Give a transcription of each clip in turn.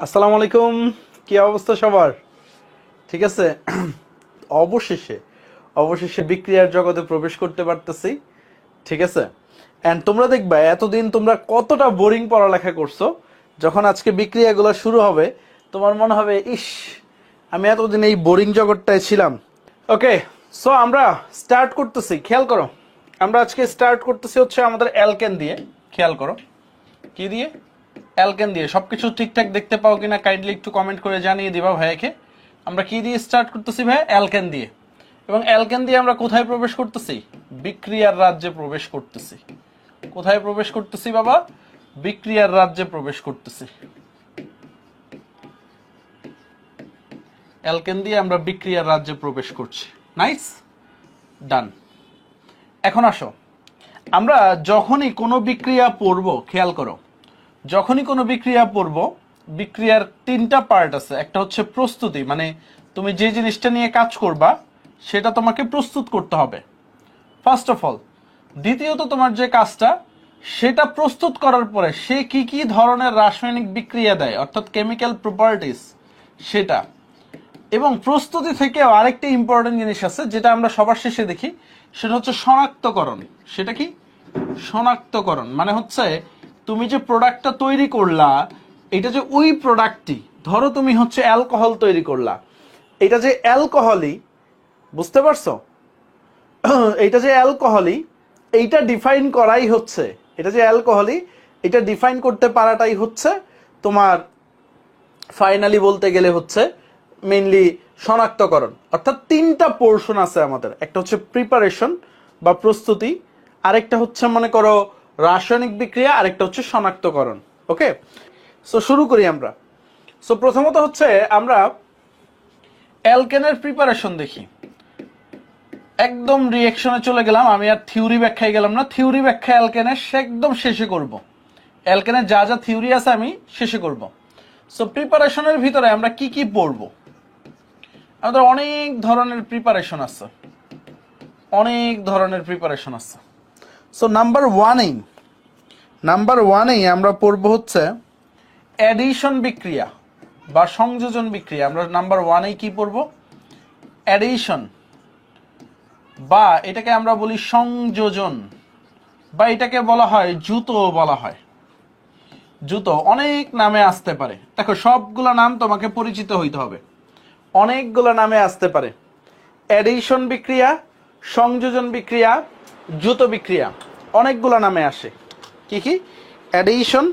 আসসালামু আলাইকুম। কি অবস্থা সবার? ঠিক আছে। অবশেষে অবশেষে বিক্রিয়ার জগতে প্রবেশ করতে পারতেছি। ঠিক আছে। এন্ড তোমরা দেখবা এতদিন তোমরা কতটা বোরিং পড়ালেখা করছো, যখন আজকে বিক্রিয়াগুলো শুরু হবে তোমার মনে হবে ইস, আমি এতদিন এই বোরিং জগৎটায় ছিলাম। ওকে, সো আমরা স্টার্ট করতেছি। খেয়াল করো, আমরা আজকে স্টার্ট করতেছি হচ্ছে আমাদের অ্যালকেন দিয়ে। খেয়াল করো কি দিয়ে? অ্যালকেন দিয়ে। সবকিছু ঠিকঠাক দেখতে পাও কিনা কাইন্ডলি একটু কমেন্ট করে জানিয়ে দিবা ভাইয়াকে। আমরা কি দিয়ে স্টার্ট করতেছি ভাই? অ্যালকেন দিয়ে। এবং অ্যালকেন দিয়ে আমরা কোথায় প্রবেশ করতেছি? বিক্রিয়ার রাজ্যে প্রবেশ করতেছি। কোথায় প্রবেশ করতেছি বাবা? বিক্রিয়ার রাজ্যে প্রবেশ করতেছি। অ্যালকেন দিয়ে আমরা বিক্রিয়ার রাজ্যে প্রবেশ করছি। নাইস, ডান। এখন আসো, আমরা যখনই কোনো বিক্রিয়া পড়বো, খেয়াল করো, যখনই কোনো বিক্রিয়া পড়বো, বিক্রিয়ার তিনটা পার্ট আছে। একটা হচ্ছে প্রস্তুতি, মানে তুমি যে জিনিসটা নিয়ে কাজ করবা সেটা তোমাকে প্রস্তুত করতে হবে ফার্স্ট অফ অল। দ্বিতীয়ত তোমার যে কাজটা, সেটা প্রস্তুত করার পরে সে কি কি ধরনের রাসায়নিক বিক্রিয়া দেয়, অর্থাৎ কেমিক্যাল প্রপার্টিস, সেটা। এবং প্রস্তুতি থেকেও আরেকটা ইম্পর্টেন্ট জিনিস আছে যেটা আমরা সবার শেষে দেখি, সেটা হচ্ছে শনাক্তকরণ। সেটা কি? শনাক্তকরণ মানে হচ্ছে তুমি যে প্রোডাক্টটা তৈরি করলা, এটা যে ওই প্রোডাক্টটি, ধরো তুমি হচ্ছে অ্যালকোহল তৈরি করলা, এটা যে অ্যালকোহলই, বুঝতে পারছো? এইটা যে অ্যালকোহলই, এইটা ডিফাইন করাই হচ্ছে, এটা যে অ্যালকোহলই, এটা ডিফাইন করতে পারাটাই হচ্ছে তোমার ফাইনালি বলতে গেলে হচ্ছে মেইনলি শনাক্তকরণ। অর্থাৎ তিনটা পোর্শন আছে আমাদের। একটা হচ্ছে প্রিপারেশন বা প্রস্তুতি, আরেকটা হচ্ছে মনে করো রাসায়নিক বিক্রিয়া, আরেকটা হচ্ছে শনাক্তকরণ। ওকে, সো শুরু করি আমরা। সো প্রথমত হচ্ছে আমরা অ্যালকেনের প্রিপারেশন দেখি। একদম রিয়েকশনে চলে গেলাম, আমি আর থিওরি ব্যাখ্যায় গেলাম না। থিওরি ব্যাখ্যা অ্যালকেনের একদম শেষে করব। অ্যালকেনের যা যা থিওরি আছে আমি শেষে করব। সো প্রিপারেশনের ভিতরে আমরা কি কি পড়ব? আমাদের অনেক ধরনের প্রিপারেশন আছে, অনেক ধরনের প্রিপারেশন আছে। সো নাম্বার ওয়ানেই আমরা পড়ব হচ্ছে অ্যাডিশন বিক্রিয়া বা সংযোজন বিক্রিয়া। আমরা নাম্বার ওয়ানেই কি পড়ব? অ্যাডিশন, বা এটাকে আমরা বলি সংযোজন, বা এটাকে বলা হয় জুতো বলা হয়। জুতো অনেক নামে আসতে পারে। দেখো সবগুলো নাম তোমাকে পরিচিত হইতে হবে, অনেকগুলো নামে আসতে পারে। অ্যাডিশন বিক্রিয়া, সংযোজন বিক্রিয়া, জুতো বিক্রিয়া, অনেকগুলো নামে আসে। কি কি? অ্যাডিশন,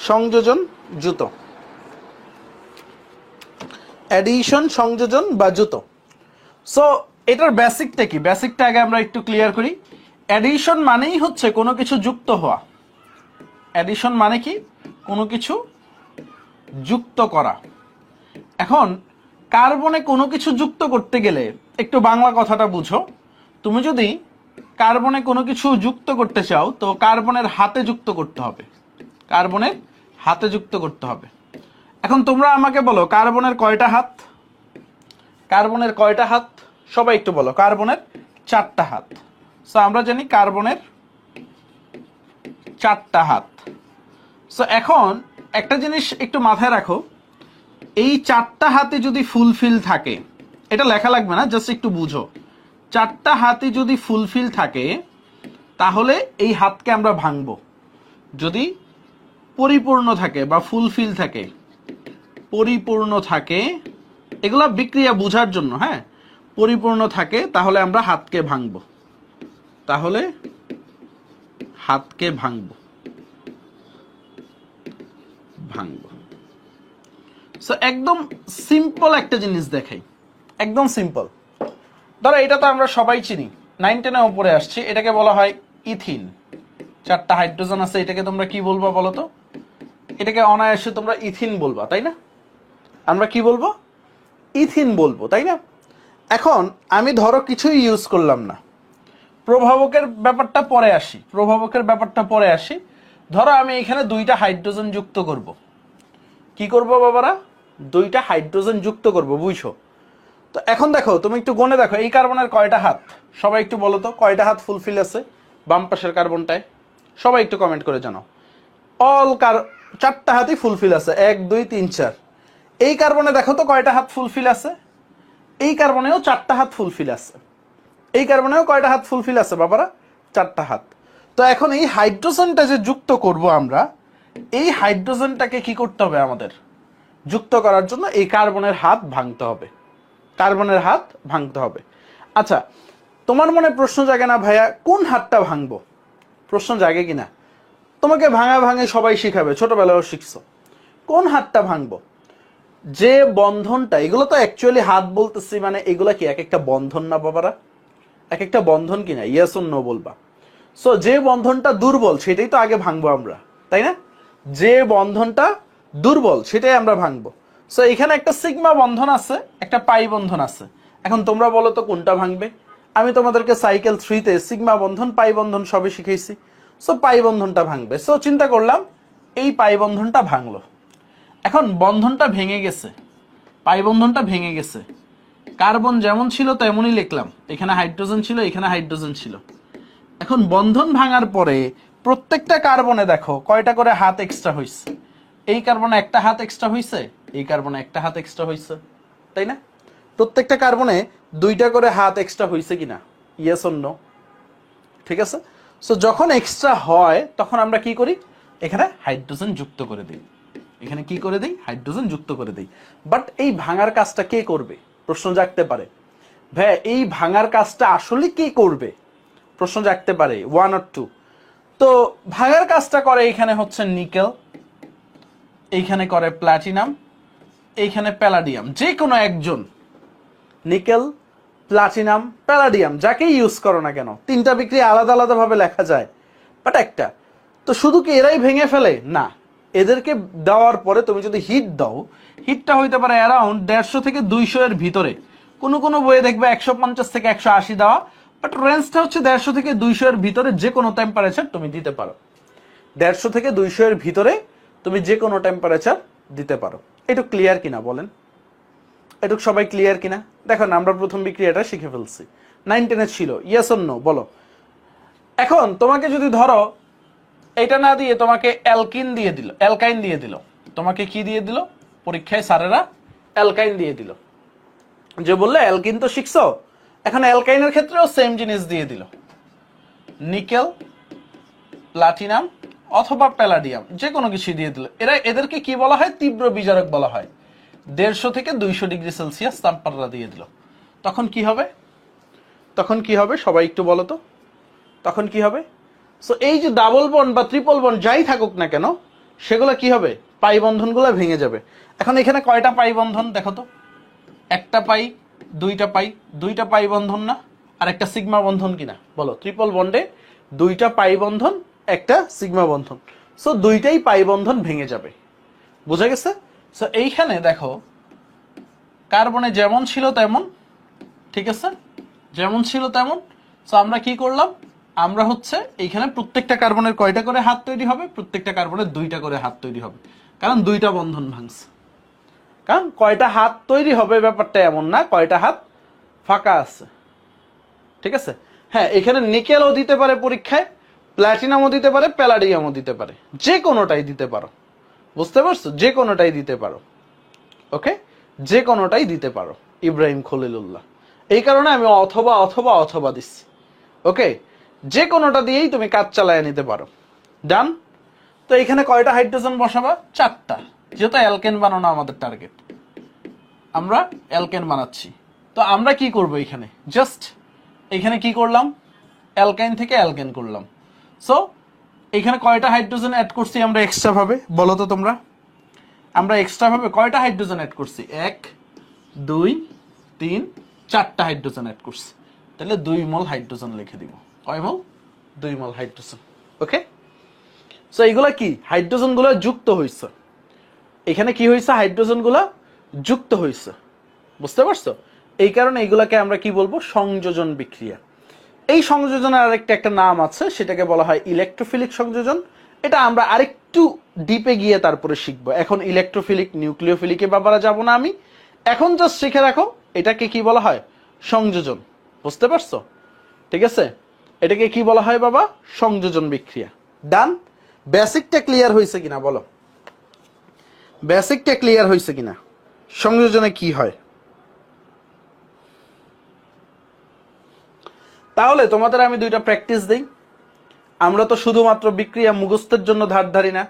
সংযোজন, জুতো। অ্যাডিশন, সংযোজন বা জুতো। সো এটার বেসিকটা কি? বেসিকটা আগে আমরা একটু ক্লিয়ার করি। অ্যাডিশন মানেই হচ্ছে কোনো কিছু যুক্ত হওয়া। অ্যাডিশন মানে কি? কোনো কিছু যুক্ত করা। এখন কার্বনে কোনো কিছু যুক্ত করতে গেলে একটু বাংলা কথাটা বুঝো। তুমি যদি কার্বনে কোনো কিছু যুক্ত করতে চাও, তো কার্বনের হাতে যুক্ত করতে হবে। কার্বনের হাতে যুক্ত করতে হবে। এখন তোমরা আমাকে বলো, কার্বনের কয়টা হাত? কার্বনের কয়টা হাত? সবাই একটু বলো। কার্বনের 4টা হাত। সো আমরা জানি কার্বনের 4টা হাত। সো এখন একটা জিনিস একটু মাথায় রাখো, এই 4টা হাতে যদি ফুলফিল থাকে, এটা লেখা লাগবে না, জাস্ট একটু বুঝো। 4টা হাতে যদি ফুলফিল থাকে তাহলে এই হাতকে আমরা ভাঙবো। যদি পরিপূর্ণ থাকে বা ফুলফিল থাকে, পরিপূর্ণ থাকে, এগুলা বিক্রিয়া বোঝার জন্য, হ্যাঁ, পরিপূর্ণ থাকে তাহলে আমরা হাতকে ভাঙবো। তাহলে হাতকে ভাঙবো, ভাঙবো। সো একদম সিম্পল একটা জিনিস দেখাই, একদম সিম্পল। ধরো এটা তো আমরা সবাই চিনি, 9-10 এ উপরে আসছে, এটাকে বলা হয় ইথিন। 4টা হাইড্রোজেন আছে, এটাকে তোমরা কি বলবো বলো তো? এটাকে অনায়াসে তোমরা ইথিন বলবা, তাই না? আমরা কি বলবো? ইথিন বলবো, তাই না? এখন আমি ধরো কিছুই ইউজ করলাম না, প্রভাবকের ব্যাপারটা পরে আসি, প্রভাবকের ব্যাপারটা পরে আসি। ধরো আমি এখানে 2টা হাইড্রোজেন যুক্ত করব। কি করব বাবারা? 2টা হাইড্রোজেন যুক্ত করব, বুঝছো? তো এখন দেখো, তুমি একটু গণে দেখো, এই কার্বনের কয়টা হাত? সবাই একটু বলো তো, কয়টা হাত ফুলফিল আছে বাম পাশের কার্বনটায়? সবাই একটু কমেন্ট করে জানাও। অল 4টা হাতই ফুলফিল আছে, 1 2 3 4। এই কার্বনে দেখো তো কয়টা হাত ফুলফিল আছে, এই কার্বনেও 4টা হাত ফুলফিল আছে, এই কার্বনেও কয়টা হাত ফুলফিল আছে বাবারা, 4টা হাত। তো এখন এই হাইড্রোজেনটা যে যুক্ত করব আমরা, এই হাইড্রোজেনটাকে কি করতে হবে আমাদের, যুক্ত করার জন্য এই কার্বনের হাত ভাঙতে হবে, কার্বনের হাত ভাঙতে হবে। আচ্ছা, তোমার মনে প্রশ্ন জাগে না ভাইয়া কোন হাতটা ভাঙবো, প্রশ্ন জাগে কিনা? তোমাকে ভাঙা ভাঙে সবাই শিখাবে, ছোটবেলায়ও শিখছো। কোন হাতটা ভাঙবো? যে বন্ধনটা, এগুলো তো অ্যাকচুয়ালি হাত বলতেছি মানে এগুলা কি এক একটা বন্ধন না বাবারা, এক একটা বন্ধন কিনা, ইয়েস অর নো বলবা। সো যে বন্ধনটা দুর্বল সেটাই তো আগে ভাঙবো আমরা, তাই না? যে বন্ধনটা দুর্বল সেটাই আমরা ভাঙবো। সো এখানে একটা সিগমা বন্ধন আছে, একটা পাই বন্ধন আছে। এখন তোমরা বলো তো কোনটা ভাঙবে? আমি তোমাদেরকে সাইকেল 3-তে সিগমা বন্ধন পাই বন্ধন সবই শিখাইছি। সো পাই বন্ধনটা ভাঙবে। সো চিন্তা করলাম এই পাই বন্ধনটা ভাঙলো। এখন বন্ধনটা ভেঙে গেছে, পাই বন্ধনটা ভেঙে গেছে, কার্বন যেমন ছিল তেমনই লিখলাম, এখানে হাইড্রোজেন ছিল, এখানে হাইড্রোজেন ছিল। এখন বন্ধন ভাঙার পরে প্রত্যেকটা কার্বনে দেখো কয়টা করে হাত এক্সট্রা হয়েছে, এই কার্বনে একটা হাত এক্সট্রা হয়েছে, এই কার্বনে একটা হাত এক্সট্রা হয়েছে, তাই না? প্রত্যেকটা কার্বনে 2টা করে হাত এক্সট্রা হয়েছে কিনা, ইয়েস অর নো? ঠিক আছে। সো যখন এক্সট্রা হয় তখন আমরা কি করি, এখানে হাইড্রোজেন যুক্ত করে দিই, এখানে কি করে দিই, হাইড্রোজেন যুক্ত করে দিই। বাট এই ভাঙার কাজটা কে করবে, প্রশ্ন জাগতে পারে। ভাই এই ভাঙার কাজটা আসলে কে করবে, প্রশ্ন জাগতে পারে, 1 or 2। তো ভাঙার কাজটা করে এখানে হচ্ছে নিকেল, এইখানে করে প্লাটিনাম, এইখানে প্যালাডিয়াম, যে কোনো একজন, নিকেল, প্লাটিনাম, প্যালাডিয়াম, যাকেই ইউজ করো না কেন, 3টা বিক্রিয়া আলাদা আলাদা ভাবে লেখা যায়, বাট একটা। তো শুধু কি এরাই ভেঙে ফেলে না, এদেরকে দেওয়ার পরে তুমি যদি হিট দাও, হিটটা হইতে পারে অ্যারাউন্ড 150 থেকে 200 এর ভিতরে, কোনো কোনো বইয়ে দেখবে 150 থেকে 180 দেওয়া, বাট রেঞ্জটা হচ্ছে 150 থেকে 200 এর ভিতরে যে কোনো টেম্পারেচার তুমি দিতে পারো। 150 থেকে 200 এর ভিতরে তুমি যে কোনো টেম্পারেচার দিতে পারো। একটু ক্লিয়ার কিনা বলেন, এটুক সবাই ক্লিয়ার কিনা? দেখো না, আমরা প্রথম বিক্রিয়াটা শিখে ফেলছি, 9-10 ছিল, ইয়েস অর নো বলো। এখন তোমাকে যদি ধরো এটা না দিয়ে তোমাকে অ্যালকিন দিয়ে দিল, অ্যালকাইন দিয়ে দিল, তোমাকে কি দিয়ে দিল পরীক্ষায় স্যারেরা, অ্যালকাইন দিয়ে দিল, যে বললে অ্যালকিন তো শিখছো, এখন অ্যালকাইনের ক্ষেত্রেও সেম জিনিস দিয়ে দিল, নিকেল, প্লাটিনাম অথবা প্যালাডিয়াম, যে কোনো কিছু দিয়ে দিল। এদেরকে কি বলা হয়, তীব্র বিজারক বলা হয়। 150 থেকে 200 ডিগ্রি সেলসিয়াস তাপমাত্রা দিয়ে দিল, তখন কি হবে, তখন কি হবে সবাই একটু বলো তো, তখন কি হবে? সো এই যে ডাবল বন্ড বা ট্রিপল বন্ড যাই থাকুক না কেন, সেগুলো কি হবে, পাই বন্ধনগুলো ভেঙে যাবে। এখন এখানে কয়টা পাই বন্ধন দেখো তো, একটা পাই, 2টা পাই, 2টা পাই বন্ধন না, আর একটা সিগমা বন্ধন কিনা বলো, ট্রিপল বন্ডে 2টা পাই বন্ধন, একটা সিগমা বন্ধন। সো 2টাই পাই বন্ধন ভেঙে যাবে, বুঝা গেছে? সো এইখানে দেখো কার্বনে যেমন ছিল তেমন, ঠিক আছে, যেমন ছিল তেমন। সো আমরা কি করলাম, আমরা হচ্ছে এইখানে প্রত্যেকটা কার্বনের কয়টা করে হাত তৈরি হবে, প্রত্যেকটা কার্বনের 2টা করে হাত তৈরি হবে, কারণ 2টা বন্ধন ভাঙছে। কারণ কয়টা হাত তৈরি হবে ব্যাপারটা এমন না, কয়টা হাত ফাঁকা আছে, ঠিক আছে। হ্যাঁ, এখানে নিকেলও দিতে পারে পরীক্ষায়, প্ল্যাটিনামও দিতে পারে, প্যালাডিয়ামও দিতে পারে, যে কোনোটাই দিতে পারো, বুঝতে পারছো, যে কোনোটাই দিতে পারো, ওকে, যে কোনোটাই দিতে পারো ইব্রাহিম খলিলুল্লাহ। এই কারণে আমি অথবা অথবা অথবা দিচ্ছি, ওকে, যে কোনোটা দিয়েই তুমি কাজ চালায় নিতে পারো। ডান। তো এখানে কয়টা হাইড্রোজেন বসাবা, 4টা, যেহেতু অ্যালকেন বানানো আমাদের টার্গেট, আমরা অ্যালকেন বানাচ্ছি। তো আমরা কি করব, এখানে জাস্ট এখানে কি করলাম, অ্যালকাইন থেকে অ্যালকেন করলাম। সো এখানে কয়টা হাইড্রোজেন অ্যাড করছি আমরা এক্সট্রা ভাবে, বলো তো তোমরা, আমরা এক্সট্রা ভাবে কয়টা হাইড্রোজেন অ্যাড করছি, 1 2 3 4টা হাইড্রোজেন অ্যাড করছি, তাহলে 2 মোল হাইড্রোজেন লিখে দিব। কয় মোল, 2 মোল হাইড্রোজেন, ওকে। সো এইগুলা কি, হাইড্রোজেন গুলো যুক্ত হয়েছে, এখানে কি হয়েছে, হাইড্রোজেন গুলা যুক্ত হয়েছে, বুঝতে পারছো? এই কারণে এইগুলাকে আমরা কি বলবো, সংযোজন বিক্রিয়া। এই সংযোজনের আরেকটা একটা নাম আছে, সেটাকে বলা হয় ইলেকট্রোফিলিক সংযোজন। এটা আমরা আরেকটু ডিপে গিয়ে তারপরে শিখবো, এখন ইলেকট্রোফিলিক নিউক্লিওফিলিকে বাবারা যাব না আমি, এখন জাস্ট শিখে রাখো এটাকে কি বলা হয়, সংযোজন, বুঝতে পারছো? ঠিক আছে, এটাকে কি বলা হয় বাবা, সংযোজন বিক্রিয়া। ডান। বেসিকটা ক্লিয়ার হয়েছে কিনা বলো, বেসিকটা ক্লিয়ার হয়েছে কিনা? সংযোজনে কি হয়। তাহলে তোমাদের আমি দুইটা প্র্যাকটিস দিই। আমরা তো শুধুমাত্র বিক্রিয়া মুখস্থের জন্য ধার ধারি না।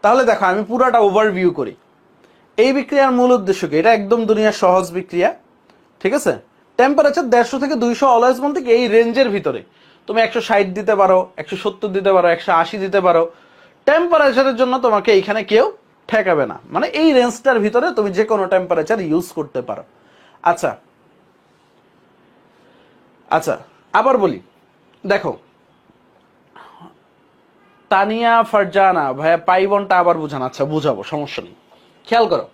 তাহলে দেখো আমি পুরাটা ওভারভিউ করি। এই বিক্রিয়ার মূল উদ্দেশ্য কি? এটা একদম দুনিয়ার সহজ বিক্রিয়া, ঠিক আছে। টেম্পারেচার 150 থেকে 200 অলওয়েজ বলতে কি এই রেঞ্জের ভিতরে। তুমি 160 দিতে পারো, 170 দিতে পারো, 180 দিতে পারো। টেম্পারেচারের জন্য তোমাকে এইখানে কেউ ঠেকাবে না, মানে এই রেঞ্জটার ভিতরে তুমি যে কোনো টেম্পারেচার ইউজ করতে পারো। আচ্ছা আচ্ছা, আবার বলি, দেখো তানিয়া ফারজানা ভাইয়া পাইবনটা আবার বুঝান। আচ্ছা বুঝাবো, সমস্যা নেই। খেয়াল করো,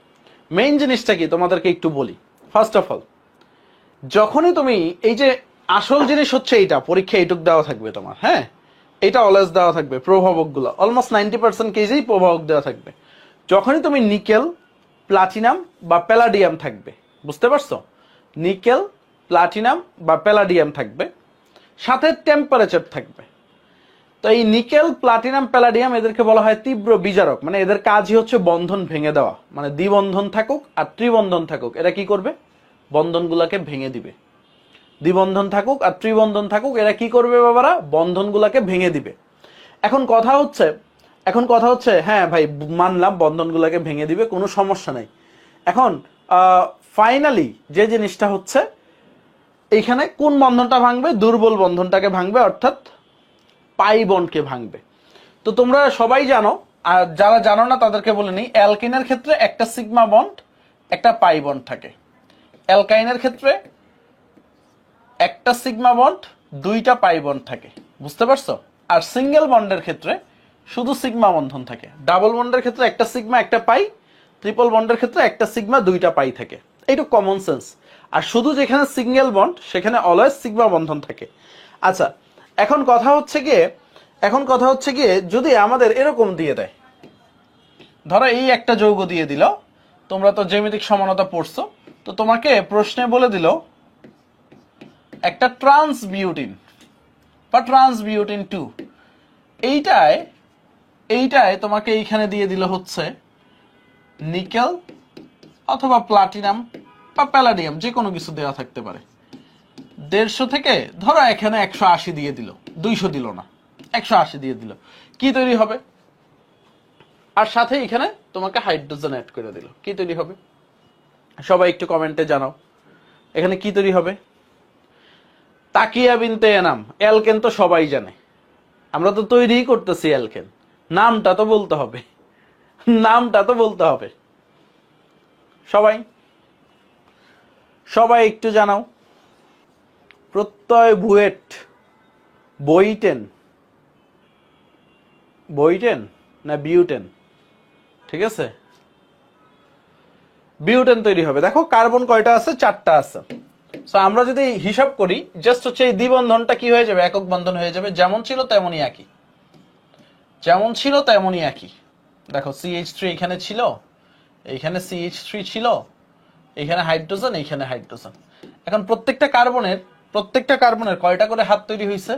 মেইন জিনিসটা কি তোমাদেরকে একটু বলি। ফার্স্ট অফ অল, যখনই তুমি এই যে আসল জিনিস হচ্ছে এইটা, পরীক্ষা এইটুক দেওয়া থাকবে তোমার, হ্যাঁ, এটা অলওয়েজ দেওয়া থাকবে। প্রভাবক গুলো অলমোস্ট 90% কেজেই প্রভাবক দেওয়া থাকবে। যখনই তুমি নিকেল, প্লাটিনাম বা প্যালাডিয়াম থাকবে, বুঝতে পারছো? নিকেল, প্লাটিনাম বা প্যালাডিয়াম থাকবে, সাথে টেম্পারেচার থাকবে। তো এই নিকেল, প্লাটিনাম, প্যালাডিয়াম এদেরকে বলা হয় তীব্র বিজারক। মানে এদের কাজই হচ্ছে বন্ধন ভেঙে দেওয়া। মানে দ্বিবন্ধন থাকুক আর ত্রিবন্ধন থাকুক, এরা কি করবে? বন্ধনগুলাকে ভেঙে দিবে। দ্বিবন্ধন থাকুক আর ত্রিবন্ধন থাকুক, এরা কি করবে বাবারা? বন্ধনগুলাকে ভেঙে দিবে। এখন কথা হচ্ছে হ্যাঁ ভাই মানলাম বন্ধনগুলাকে ভেঙে দিবে, কোনো সমস্যা নাই। এখন ফাইনালি যে জিনিসটা হচ্ছে, এইখানে কোন বন্ধনটা ভাঙবে? দুর্বল বন্ধনটাকে ভাঙবে, অর্থাৎ পাই বন্ডকে ভাঙবে। তো তোমরা সবাই জানো, আর যারা জানো না তাদেরকে বলে নিই, অ্যালকিনের ক্ষেত্রে একটা সিগমা বন্ড, একটা পাই বন্ড থাকে। অ্যালকাইনের ক্ষেত্রে একটা সিগমা বন্ড, দুইটা পাই বন্ড থাকে, বুঝতে পারছো? আর সিঙ্গেল বন্ডের ক্ষেত্রে শুধু সিগমা বন্ধন থাকে। ডাবল বন্ডের ক্ষেত্রে একটা সিগমা, একটা পাই। ট্রিপল বন্ডের ক্ষেত্রে একটা সিগমা, দুইটা পাই থাকে। এইটুকু কমন সেন্স। আর শুধু যেখানে সিঙ্গেল বন্ড সেখানে অলওয়েজ সিগমা বন্ধন থাকে। আচ্ছা, এখন কথা হচ্ছে গিয়ে যদি আমাদের এরকম দিয়ে দেয়, ধরো এই একটা যৌগ দিয়ে দিল, তোমরা তো জ্যামিতিক সমানতা পড়ছো, তো তোমাকে প্রশ্নে বলে দিল একটা ট্রান্সবিউটিন বা ট্রান্সবিউটিন 2, এইটায় তোমাকে এইখানে দিয়ে দিল হচ্ছে নিকেল অথবা প্লাটিনাম বা প্যালাডিয়াম, যে কোনো কিছু দেওয়া থাকতে পারে। 150 থেকে ধরো এখানে 180 দিয়ে দিল, 200 দিল না, 180 দিয়ে দিল, কি তৈরি হবে? আর সাথে এখানে তোমাকে হাইড্রোজেন অ্যাড করে দিল, কি তৈরি হবে? সবাই একটু কমেন্টে জানাও, এখানে কি তৈরি হবে? তাকিয়া বিনতে এনাম। অ্যালকেন তো সবাই জানে, আমরা তো তৈরিই করতেছি অ্যালকেন। নামটা তো বলতে হবে, নামটা তো বলতে হবে। সবাই সবাই একটু জানাও। প্রত্যয় বুয়েট, বইটেন, বইটেন না বিউটেন? ঠিক আছে, বিউটেন তৈরি হবে। দেখো কার্বন কয়টা আছে? 4টা আছে। সো আমরা যদি হিসাব করি, জাস্ট হচ্ছে এই দ্বিবন্ধনটা কি হয়ে যাবে? একক বন্ধন হয়ে যাবে। যেমন ছিল তেমনই একই, যেমন ছিল তেমনই একই। দেখো CH3 এখানে ছিল, এইখানে CH3 ছিল, এইখানে হাইড্রোজেন, এইখানে হাইড্রোজেন। এখন প্রত্যেকটা কার্বনের কয়টা করে হাত তৈরি হয়েছে?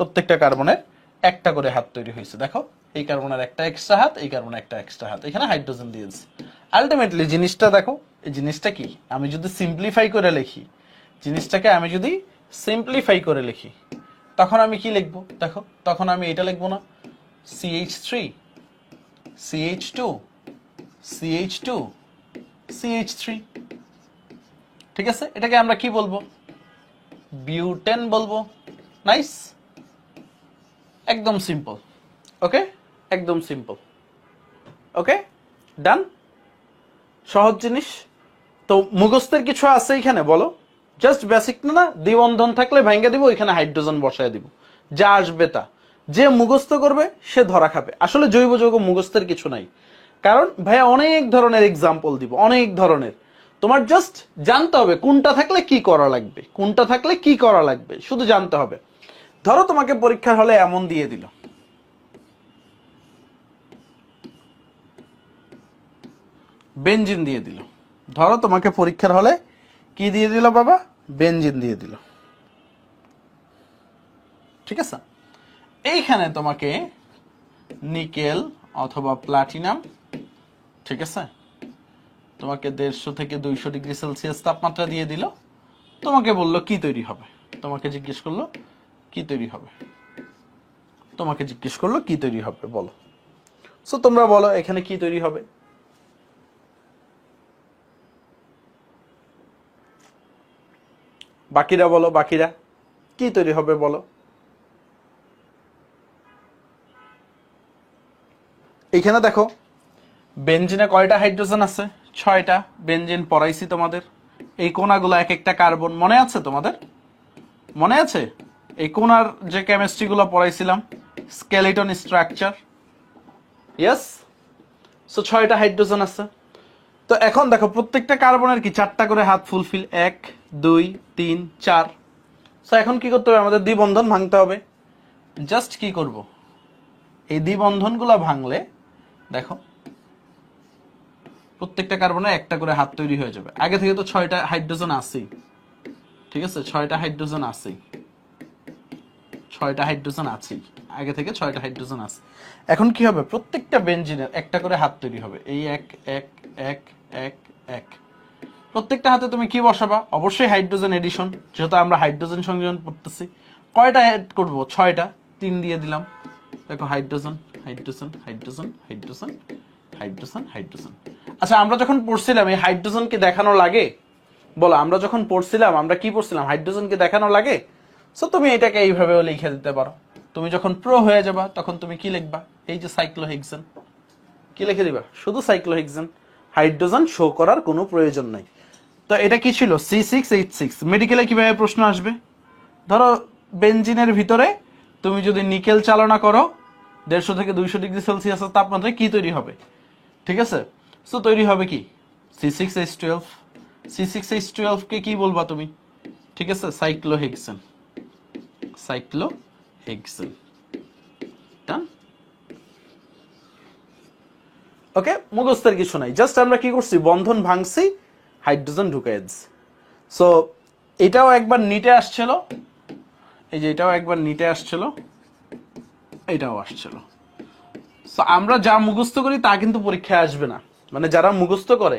প্রত্যেকটা কার্বনের একটা করে হাত তৈরি হয়েছে। দেখো এই কার্বনের একটা এক্সট্রা হাত, এই কার্বনের একটা এক্সট্রা হাত, এখানে হাইড্রোজেন দিয়েছে। আলটিমেটলি জিনিসটা দেখো, এই জিনিসটা কি? আমি যদি সিম্পলিফাই করে লিখি, তখন আমি কি লিখবো? দেখো তখন আমি এটা লিখবো না, CH3, CH2, CH2, CH3। ঠিক আছে, এটাকে আমরা কি বলবো? বিউটেন বলবো। নাইস, একদম সিম্পল। ওকে, একদম সিম্পল। ওকে, ডান। সহজ জিনিস তো। মুখস্থের কিছু আছে এখানে বলো? জাস্ট বেসিক না, দ্বিবন্ধন থাকলে ভেঙে দিব, এখানে হাইড্রোজেন বসায় দিব, যা আসবে তা। যে মুখস্থ করবে সে ধরা খাবে। আসলে জৈব যৌগ মুখস্থের কিছু নাই, কারণ ভাইয়া অনেক ধরনের এক্সাম্পল দিব, অনেক ধরনের। তোমার জাস্ট জানতে হবে কোনটা থাকলে কি করা লাগবে, কোনটা থাকলে কি করা লাগবে, শুধু জানতে হবে। ধরো তোমাকে পরীক্ষার হলে এমন দিয়ে দিল, বেনজিন দিয়ে দিল। ধরো তোমাকে পরীক্ষার হলে কি দিয়ে দিল বাবা? বেনজিন দিয়ে দিল। ঠিক আছে, এইখানে তোমাকে নিকেল অথবা প্লাটিনাম, ঠিক আছে, তোমাকে 150 থেকে 200 ডিগ্রি সেলসিয়াস তাপমাত্রা দিয়ে দিল, তোমাকে বলল কি তৈরি হবে, তোমাকে জিজ্ঞেস করলো কি তৈরি হবে, তোমাকে জিজ্ঞেস করলো কি তৈরি হবে বলো। সো তোমরা বলো এখানে কি তৈরি হবে। বাকিরা বলো, বাকিরা কি তৈরি হবে বলো। এইখানে দেখো বেনজিনে কয়টা হাইড্রোজেন আছে? 6টা। বেনজিন পড়াইছি তোমাদের। এই কোনাগুলো এক একটা কার্বন, মনে আছে তোমাদের? মনে আছে এই কোনার যে কেমিস্ট্রি গুলো পড়াইছিলাম, স্কেলিটন স্ট্রাকচার। ইয়েস। সো 6টা হাইড্রোজেন আছে। তো এখন দেখো প্রত্যেকটা কার্বনের কি 4টা করে হাত ফুলফিল, 1 2 3 4। সো এখন কি করতে হবে? আমাদের দ্বিবন্ধন ভাঙতে হবে। জাস্ট কি করব, এই দ্বিবন্ধনগুলো ভাঙলে দেখো প্রত্যেকটা কার্বনের একটা করে হাত তৈরি হয়ে যাবে। আগে থেকে তো 6টা হাইড্রোজেন আছেই, ঠিক আছে? 6টা হাইড্রোজেন আছেই, 6টা হাইড্রোজেন আছেই, আগে থেকে 6টা হাইড্রোজেন আছে। এখন কি হবে? প্রত্যেকটা বেনজিনের একটা করে হাত তৈরি হবে। এই এক এক এক এক এক, প্রত্যেকটা হাতে তুমি কি বসাবা? অবশ্যই হাইড্রোজেন এডিশন, যেহেতু আমরা হাইড্রোজেন সংযোজন করতেছি। কয়টা অ্যাড করব? 6টা। 3 দিয়ে দিলাম। দেখো hydrogen hydrogen hydrogen hydrogen hydrogen hydrogen. আচ্ছা আমরা যখন পড়ছিলাম এই হাইড্রোজেনকে দেখানো লাগে? বলো আমরা যখন পড়ছিলাম আমরা কি পড়ছিলাম? হাইড্রোজেনকে দেখানো লাগে। সো তুমি এটাকে এইভাবেও লিখে দিতে পারো। তুমি যখন প্রো হয়ে যাবা তখন তুমি কি লিখবা? এই যে সাইক্লোহেক্সেন, কি লিখে দিবা? শুধু সাইক্লোহেক্সেন, হাইড্রোজেন শো করার কোনো প্রয়োজন নাই। তো এটা কি ছিল? C6H6। মেডিকেলে কিভাবে প্রশ্ন আসবে? ধরো বেনজিনের ভিতরে তুমি যদি নিকেল চালনা করো 150 থেকে 200 ডিগ্রি সেলসিয়াসের তাপমাত্রায় কি তৈরি হবে? ঠিক আছে? সো তৈরি হবে কি? C6H12। C6H12 কে কি বলবা তুমি? ঠিক আছে, সাইক্লোহেক্সেন, সাইক্লোহেক্সেন। ডান। ওকে, মুখস্থের কিছু নাই, জাস্ট আমরা কি করছি? বন্ধন ভাঙছি, হাইড্রোজেন ঢুকাই দিছি। সো এটাও একবার নিটে আসছিল, এই যে এটাও একবার নিটে আসছিল, এটাও আসছিল। সো আমরা যা মুখস্থ করি তা কিন্তু পরীক্ষায় আসবে না। মানে যারা মুখস্থ করে,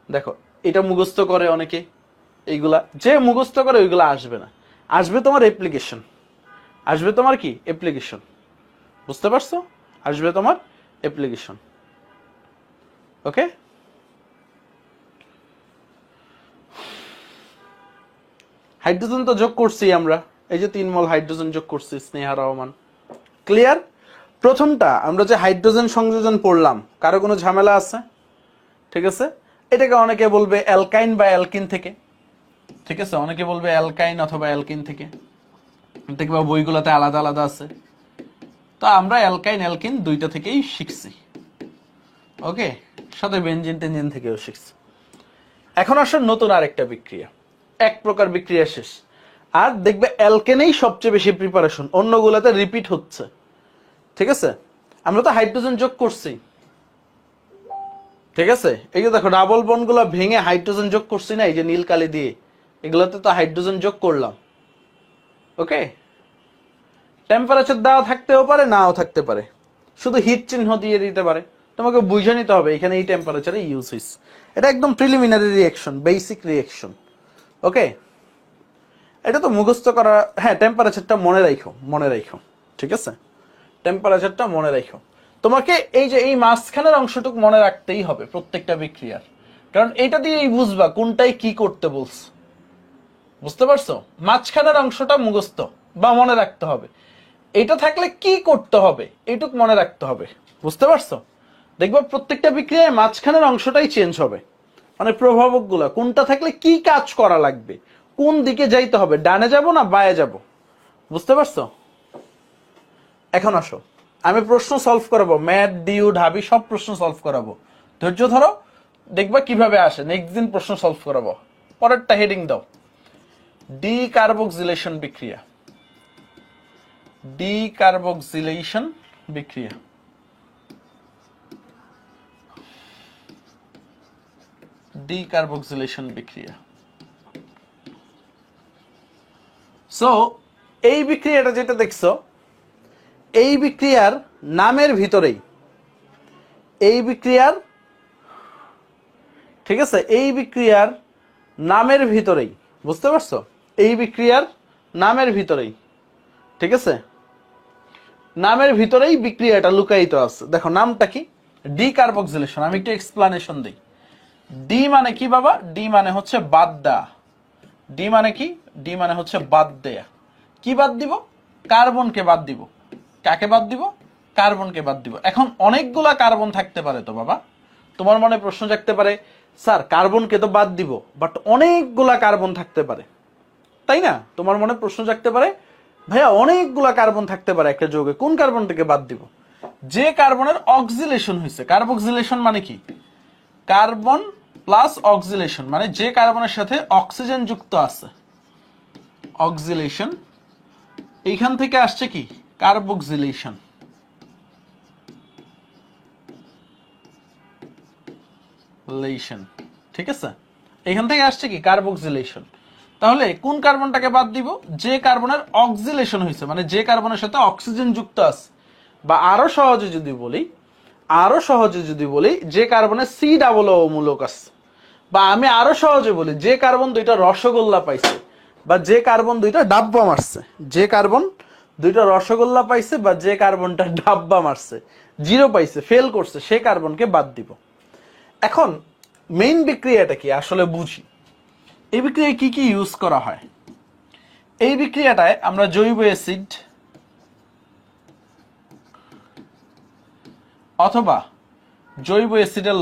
দেখো এটা মুখস্থ করে অনেকে, এইগুলা যে মুখস্থ করে ওইগুলা আসবে না। আসবে তোমার অ্যাপ্লিকেশন, আসবে তোমার কি? অ্যাপ্লিকেশন। বুঝতে পারছো? আসবে তোমার অ্যাপ্লিকেশন। ওকে, হাইড্রোজেন তো যোগ করছি আমরা, এই যে 3 মল হাইড্রোজেন যোগ করছি, স্নেহা রহমান। ক্লিয়ার? প্রথমটা আমরা যে হাইড্রোজেন সংযোজন পড়লাম, কারো কোনো ঝামেলা আছে? ঠিক আছে, এটাকে অনেকে বলবে অ্যালকাইন বা অ্যালকিন থেকে। ঠিক আছে, অনেকে বলবে অ্যালকাইন অথবা অ্যালকিন থেকে, দেখবা বইগুলোতে আলাদা আলাদা আছে। তো আমরা অ্যালকাইন অ্যালকিন দুইটা থেকেই শিখছি। ওকে, সাথে বেনজিন টেনজিন থেকেও শিখছি। এখন আসলে নতুন আরেকটা বিক্রিয়া, এক প্রকার বিক্রিয়া শেষ। আর দেখবে অ্যালকেনেই সবচেয়ে বেশি প্রিপারেশন, অন্যগুলোতে রিপিট হচ্ছে। ঠিক আছে, আমরা তো হাইড্রোজেন যোগ করছি। ঠিক আছে, এই যে দেখো ডাবল বন্ডগুলো ভেঙে হাইড্রোজেন যোগ করছি না, এই যে নীল কালি দিয়ে, এগুলোতে তো হাইড্রোজেন যোগ করলাম। ওকে, টেম্পারেচার দেওয়া থাকতেও পারে, নাও থাকতে পারে, শুধু হিট চিহ্ন দিয়ে দিতে পারে। তোমাকে বুঝে নিতে হবে এখানে এই টেম্পারেচারে ইউজ হয়েছে। এটা একদম প্রিলিমিনারি রিঅ্যাকশন, বেসিক রিঅ্যাকশন। ওকে, এটা তো মুখস্থ করা। হ্যাঁ, টেম্পারেচারটা মনে রাখো, মনে রাখো। ঠিক আছে, টেম্পারেচারটা মনে রাখো। তোমাকে এই যে এই মাঝখানের অংশটুকু মনে রাখতেই হবে প্রত্যেকটা বিক্রিয়ার, কারণ এটা দিয়েই বুঝবা কোনটাই কি করতে বলছে। বুঝতে পারছো? মাঝখানের অংশটা মুখস্থ বা মনে রাখতে হবে। এটা থাকলে কি করতে হবে এইটুক মনে রাখতে হবে। বুঝতে পারছো? দেখবা প্রত্যেকটা বিক্রিয়ায় মাঝখানের অংশটাই চেঞ্জ হবে, মানে প্রভাবক গুলা কোনটা থাকলে কি কাজ করা লাগবে, কোন দিকে যাইতে হবে, ডানে যাব না বায়ে যাব। বুঝতে পারছো? এখন আসো, আমি প্রশ্ন সলভ করাবো, ম্যাথ ডিউ ঢাবি সব প্রশ্ন সলভ করাবো। ধৈর্য ধরো, দেখবা কিভাবে আসে। নেক্সট দিন প্রশ্ন সলভ করাবো। পরেরটা হেডিং দাও, ডিকার্বক্সিলেশন বিক্রিয়া। ডিকার্বক্সিলেশন বিক্রিয়া। ডিকার্বক্সিলেশন বিক্রিয়া। সো এই বিক্রিয়াটা যেটা দেখছো, এই বিক্রিয়ার নামের ভিতরেই, এই বিক্রিয়ার ঠিক আছে, এই বিক্রিয়ার নামের ভিতরেই, বুঝতে পারছো, এই বিক্রিয়ার নামের ভিতরেই, ঠিক আছে, নামের ভিতরেই বিক্রিয়াটা লুকায়িত আছে। দেখো নামটা কি, ডি কার্বক্সিলেশন। আমি একটু এক্সপ্লানেশন দিই। ডি মানে কি বাবা? ডি মানে হচ্ছে বাদ দেয়া। ডি মানে কি? ডি মানে হচ্ছে বাদ দেয়া। কি বাদ দিব? কার্বনকে বাদ দিব। কাকে বাদ দিব? কার্বনকে বাদ দিব। এখন অনেকগুলা কার্বন থাকতে পারে তো বাবা, তোমার মনে প্রশ্ন জাগতে পারে, স্যার কার্বনকে তো বাদ দিব, বাট অনেকগুলা কার্বন থাকতে পারে, তাই না? তোমার মনে প্রশ্ন জাগতে পারে, ভাইয়া অনেকগুলা কার্বন থাকতে পারে একটা যৌগে, কোন কার্বনটাকে বাদ দিব? যে কার্বনের অক্সিলেশন হয়েছে। কার্বক্সিলেশন মানে কি? কার্বন প্লাস অক্সিলেশন, মানে যে কার্বনের সাথে অক্সিজেন যুক্ত আছে, অক্সিলেশন। এইখান থেকে আসছে কি? কার্বক্সিলেশন। ঠিক আছে, এখান থেকে আসছে কি? কার্বক্সিলেশন। তাহলে কোন কার্বনটাকে বাদ দিব? যে কার্বনের অক্সিলেশন হয়েছে, মানে যে কার্বনের সাথে অক্সিজেন যুক্ত আছে। বা আরো সহজে যদি বলি, যে কার্বনের সি ডাবল ও মূলক আছে। বা আমি আরো সহজে বলি, যে কার্বন দুইটা রসগোল্লা পাইছে, বা যে কার্বন দুইটা ডাব্বা মারছে, যে কার্বন দুইটা রসগোল্লা পাইছে বা যে কার্বনটা ডাব্বা মারছে, জিরো পাইছে, ফেল করছে, সে কার্বনকে বাদ দিব। এখন মেইন বিক্রিয়াটা কি আসলে বুঝি। এই বিক্রিয়ায় কি কি ইউজ করা হয়? এই বিক্রিয়াটায় আমরা জৈব অ্যাসিড অথবা জৈব অ্যাসিডের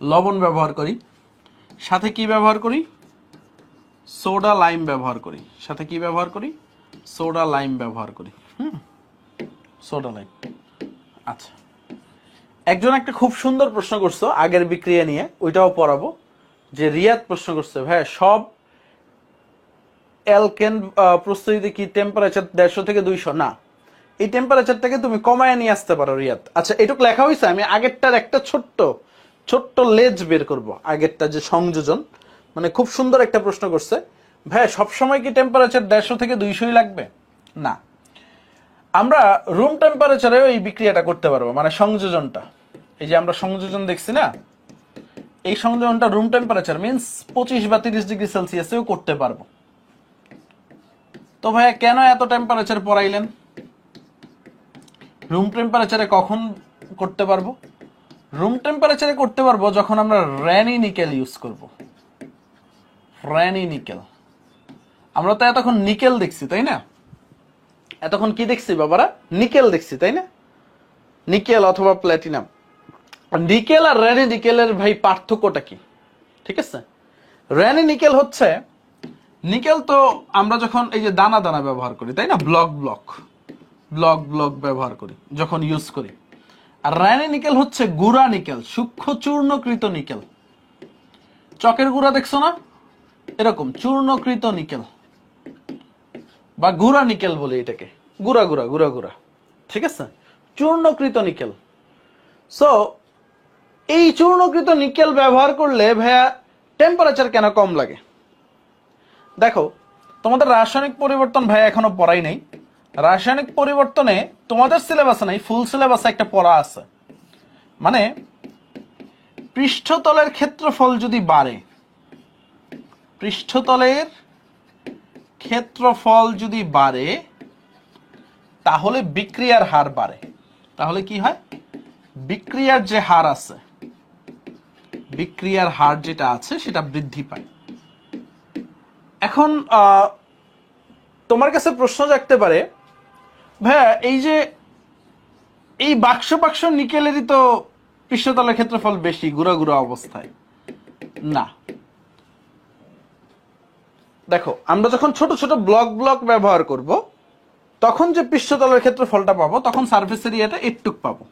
লবণ ব্যবহার করি। সাথে কি ব্যবহার করি? সোডা লাইম ব্যবহার করি। সাথে কি ব্যবহার করি? সোডা লাইম ব্যবহার করি। Soda lime. আচ্ছা, একজন একটা খুব সুন্দর প্রশ্ন করছো আগের বিক্রিয়া নিয়ে, ওইটাও পড়াবো। যে রিয়াদ প্রশ্ন করছে, ভাই সব অ্যালকেন প্রস্তুতিতে কি টেম্পারেচার 150 থেকে 200? না, এই টেম্পারেচারটাকে তুমি কমায় নিয়ে আসতে পারো রিয়াদ। আচ্ছা, এটুকু লেখা হয়েছে, আমি আগেরটার একটা ছোট্ট লেজ বের করব। আগেরটা যে সংযোজন, মানে খুব সুন্দর একটা প্রশ্ন করছে, ভাই সবসময় কি টেম্পারেচার 150 থেকে 200 লাগবে? না, আমরা রুম টেম্পারেচারেও এই বিক্রিয়াটা করতে পারবো, মানে সংযোজনটা। এই যে আমরা সংযোজন দেখছি না, এই সংযোজনটা রুম টেম্পারেচার মিন্স 25 বা 30 ডিগ্রি সেলসিয়াসেও করতে পারবো। তো ভাইয়া কেন এত টেম্পারেচার পড়াইলেন? রুম টেম্পারেচারে কখন করতে পারবো? রুম টেম্পারেচারে করতে পারবো যখন আমরা র্যানি নিকেল ইউজ করব। Raney nickel. আমরা তো এতক্ষণ নিকেল দেখছি, তাই না? এতক্ষণ কি দেখছি বাবারা? নিকেল দেখছি, তাই না? নিকেল অথবা প্ল্যাটিনাম। নিকেল আর র্যানি নিকেলের ভাই পার্থক্যটা কি? ঠিক আছে, র্যানি নিকেল হচ্ছে, নিকেল তো আমরা যখন এই যে দানা দানা ব্যবহার করি, তাই না, ব্লক ব্যবহার করি যখন ইউজ করি। আর র্যানি নিকেল হচ্ছে গুঁড়া নিকেল, সূক্ষ্ম চূর্ণকৃত নিকেল। চকের গুঁড়া দেখছো না, এরকম চূর্ণকৃত নিকেল বা গুঁড়া নিকেল বলে এটাকে, গুঁড়া। ঠিক আছে, চূর্ণকৃত নিকেল। সো এই চূর্ণকৃত নিকেল ব্যবহার করলে ভাইয়া টেম্পারেচার কেন কম লাগে? দেখো, তোমাদের রাসায়নিক পরিবর্তন ভাইয়া এখনো পড়াই নাই। রাসায়নিক পরিবর্তনে তোমাদের সিলেবাসে নাই, ফুল সিলেবাসে একটা পড়া আছে। মানে পৃষ্ঠতলের ক্ষেত্রফল যদি বাড়ে, পৃষ্ঠতলের ক্ষেত্রফল যদি বাড়ে, তাহলে বিক্রিয়ার হার বাড়ে। তাহলে কি হয়? বিক্রিয়ার যে হার আছে, বিক্রিয়ার হার যেটা আছে সেটা বৃদ্ধি পায়। এখন তোমার কাছে প্রশ্ন জাগতে পারে, ভাইয়া এই যে এই বাক্স নিকেলেরই তো পৃষ্ঠতলের ক্ষেত্রফল বেশি গুঁড়া অবস্থায়। না, দেখো আমরা যখন ছোট ছোট ব্লক ব্যবহার করব, তখন যে পৃষ্ঠতলের ক্ষেত্রফলটা পাবো, তখন সারফেস এরিয়াটা একটুক পাবো।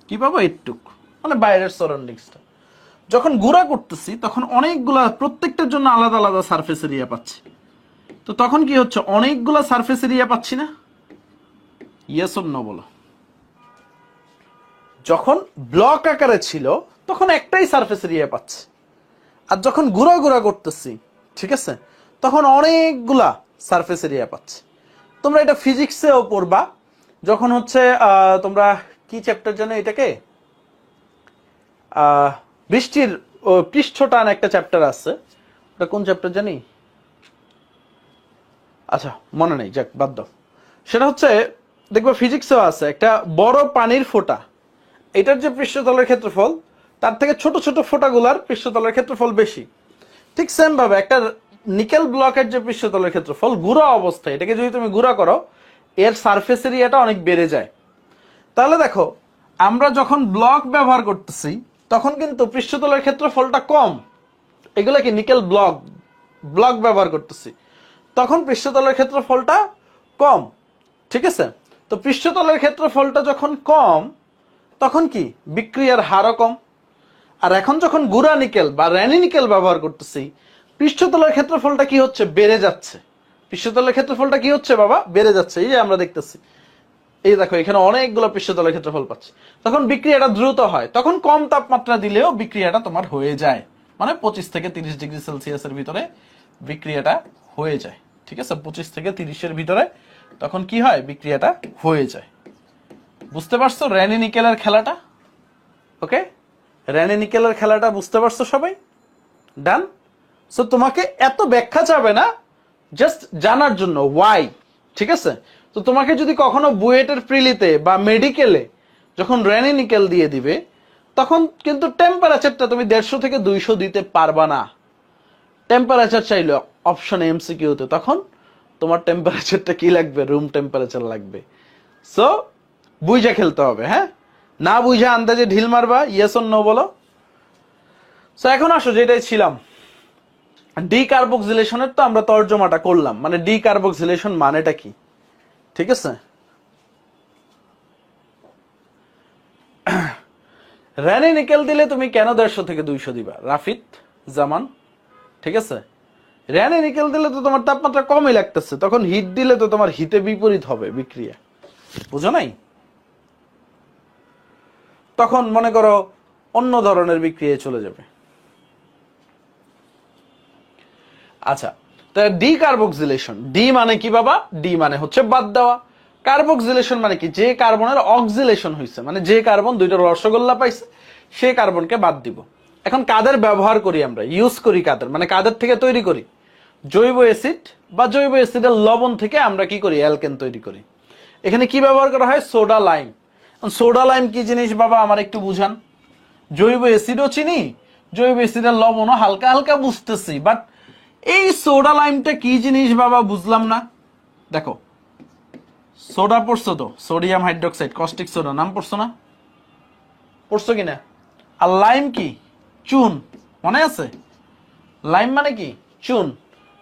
কি পাবো? একটুক, মানে বাইরের সারাউন্ডিংসটা। যখন গুঁড়া করতেছি তখন অনেকগুলা, প্রত্যেকটার জন্য আলাদা আলাদা সারফেস এরিয়া পাচ্ছি। তো তখন কি হচ্ছে? অনেকগুলা সারফেস এরিয়া পাচ্ছি না? ইয়েস অর নো বলো। যখন ব্লক আকারে ছিল তখন একটাই সারফেস এরিয়া পাচ্ছে, আর যখন গুঁড়া করতেছি, ঠিক আছে, তখন অনেকগুলা সারফেস এরিয়া পাচ্ছে। তোমরা এটা ফিজিক্সেও পড়বা যখন হচ্ছে তোমরা কি চ্যাপ্টার জানো এটাকে, বৃষ্টির পৃষ্ঠটান একটা চ্যাপ্টার আছে, ওটা কোন চ্যাপ্টার জানি, আচ্ছা মনে নেই, যাক বাদ দাও। সেটা হচ্ছে দেখবো ফিজিক্সেও আছে, একটা বড় পানির ফোঁটা, এটার যে পৃষ্ঠতলের ক্ষেত্রফল তার থেকে ছোট ছোট ফোঁটাগুলার পৃষ্ঠতলের ক্ষেত্রফল বেশি। ঠিক সেম ভাবে একটা নিকেল ব্লকের যে পৃষ্ঠতলের ক্ষেত্রফল গুঁড়া অবস্থায়, এটাকে যদি তুমি গুঁড়া করো এর সারফেস এরিয়াটা অনেক বেড়ে যায়। তাহলে দেখো আমরা যখন ব্লক ব্যবহার করতেছি তখন কিন্তু পৃষ্ঠতলের ক্ষেত্রফলটা কম, এগুলা কি নিকেল ব্লক ব্যবহার করতেছি, তখন পৃষ্ঠতলের ক্ষেত্রফলটা কম। ঠিক আছে, তো পৃষ্ঠতলের ক্ষেত্রফলটা যখন কম তখন কি বিক্রিয়ার হারও কম। আর এখন যখন গুড়া নিকেল বা র্যানি নিকেল ব্যবহার করতেছি, পৃষ্ঠতলের ক্ষেত্রফলটা কি হচ্ছে, বেড়ে যাচ্ছে। পৃষ্ঠতলের ক্ষেত্রফলটা কি হচ্ছে বাবা, বেড়ে যাচ্ছে। এই যে আমরা দেখতেছি, এই দেখো এখানে অনেকগুলো পৃষ্ঠতলের ক্ষেত্রফল পাচ্ছে। তখন বিক্রিয়াটা দ্রুত হয়, তখন কম তাপমাত্রা দিলেও বিক্রিয়াটা তোমার হয়ে যায়, মানে 25 থেকে 30 ডিগ্রি সেলসিয়াসের ভিতরে বিক্রিয়াটা হয়ে যায়। ঠিক আছে, 25 থেকে 30-এর ভিতরে তখন কি হয়, বিক্রিয়াটা হয়ে যায়। বুঝতে পারছো র্যানি নিকেলের খেলাটা? ওকে, র্যানি নিকেলের খেলাটা বুঝতে পারছো সবাই? ডান। সো তোমাকে এত ব্যাখ্যা চাবে না, জাস্ট জানার জন্য ওয়াই। ঠিক আছে, তো তোমাকে যদি কখনো বুয়েটের প্রিলিতে বা মেডিকেলে যখন র্যানি নিকেল দিয়ে দিবে, তখন কিন্তু টেম্পারেচারটা তুমি 150 থেকে 200 দিতে পারবা না। টেম্পারেচার চাইলো অপশন এমসিকিউতে, তখন তোমার টেম্পারেচারটা কি লাগবে, রুম টেম্পারেচার লাগবে। সো বুঝা খেলতে হবে, হ্যাঁ, না বুঝা আন্দাজে ঢিল মারবা, ইয়েস অর নো বলো। সো এখন আসো যেটাই ছিলাম, ডিকার্বক্সিলেশনের তো আমরা তর্জমাটা করলাম, মানে ডিকার্বক্সিলেশন মানেটা কি। ঠিক আছে, র্যানি নিকেল দিলে তুমি কেন 150 থেকে 200 দিবা রাফিদ জামান? ঠিক আছে, র্যানি নিকেল দিলে তো তোমার তাপমাত্রা কমই লাগতেছে, তখন হিট দিলে তো তোমার হিতে বিপরীত হবে বিক্রিয়া, বুঝো নাই? তখন মনে করো অন্য ধরনের বিক্রিয়ায় চলে যাবে। আচ্ছা, তো ডিকার্বক্সিলেশন, ডি মানে কি বাবা, ডি মানে হচ্ছে বাদ দেওয়া। কার্বক্সিলেশন মানে কি, যে কার্বনের অক্সিলেশন হয়েছে, মানে যে কার্বন দুইটা রসগোল্লা পাইছে সে কার্বনকে বাদ দিব। এখন কাদের ব্যবহার করি আমরা, ইউজ করি কাদের, মানে কাদের থেকে তৈরি করি, জৈব অ্যাসিড বা জৈব অ্যাসিডের লবণ থেকে আমরা কি করি, অ্যালকেন তৈরি করি। এখানে কি ব্যবহার করা হয়, সোডা লাইম। সোডা লাইম কি জিনিস বাবা আমার একটু বুঝান। জৈব অ্যাসিডও চিনি, জৈব অ্যাসিডের লবণও হালকা হালকা বুঝতেছি, বাট এই সোডা লাইমটা কি জিনিস বাবা বুঝলাম না। দেখো সোডা পড়ছো তো, সোডিয়াম হাইড্রোক্সাইড, কস্টিক সোডা, নাম পড়ছো না, পড়ছো কিনা? আর লাইম কি, চুন, মনে আছে? লাইম মানে কি, চুন।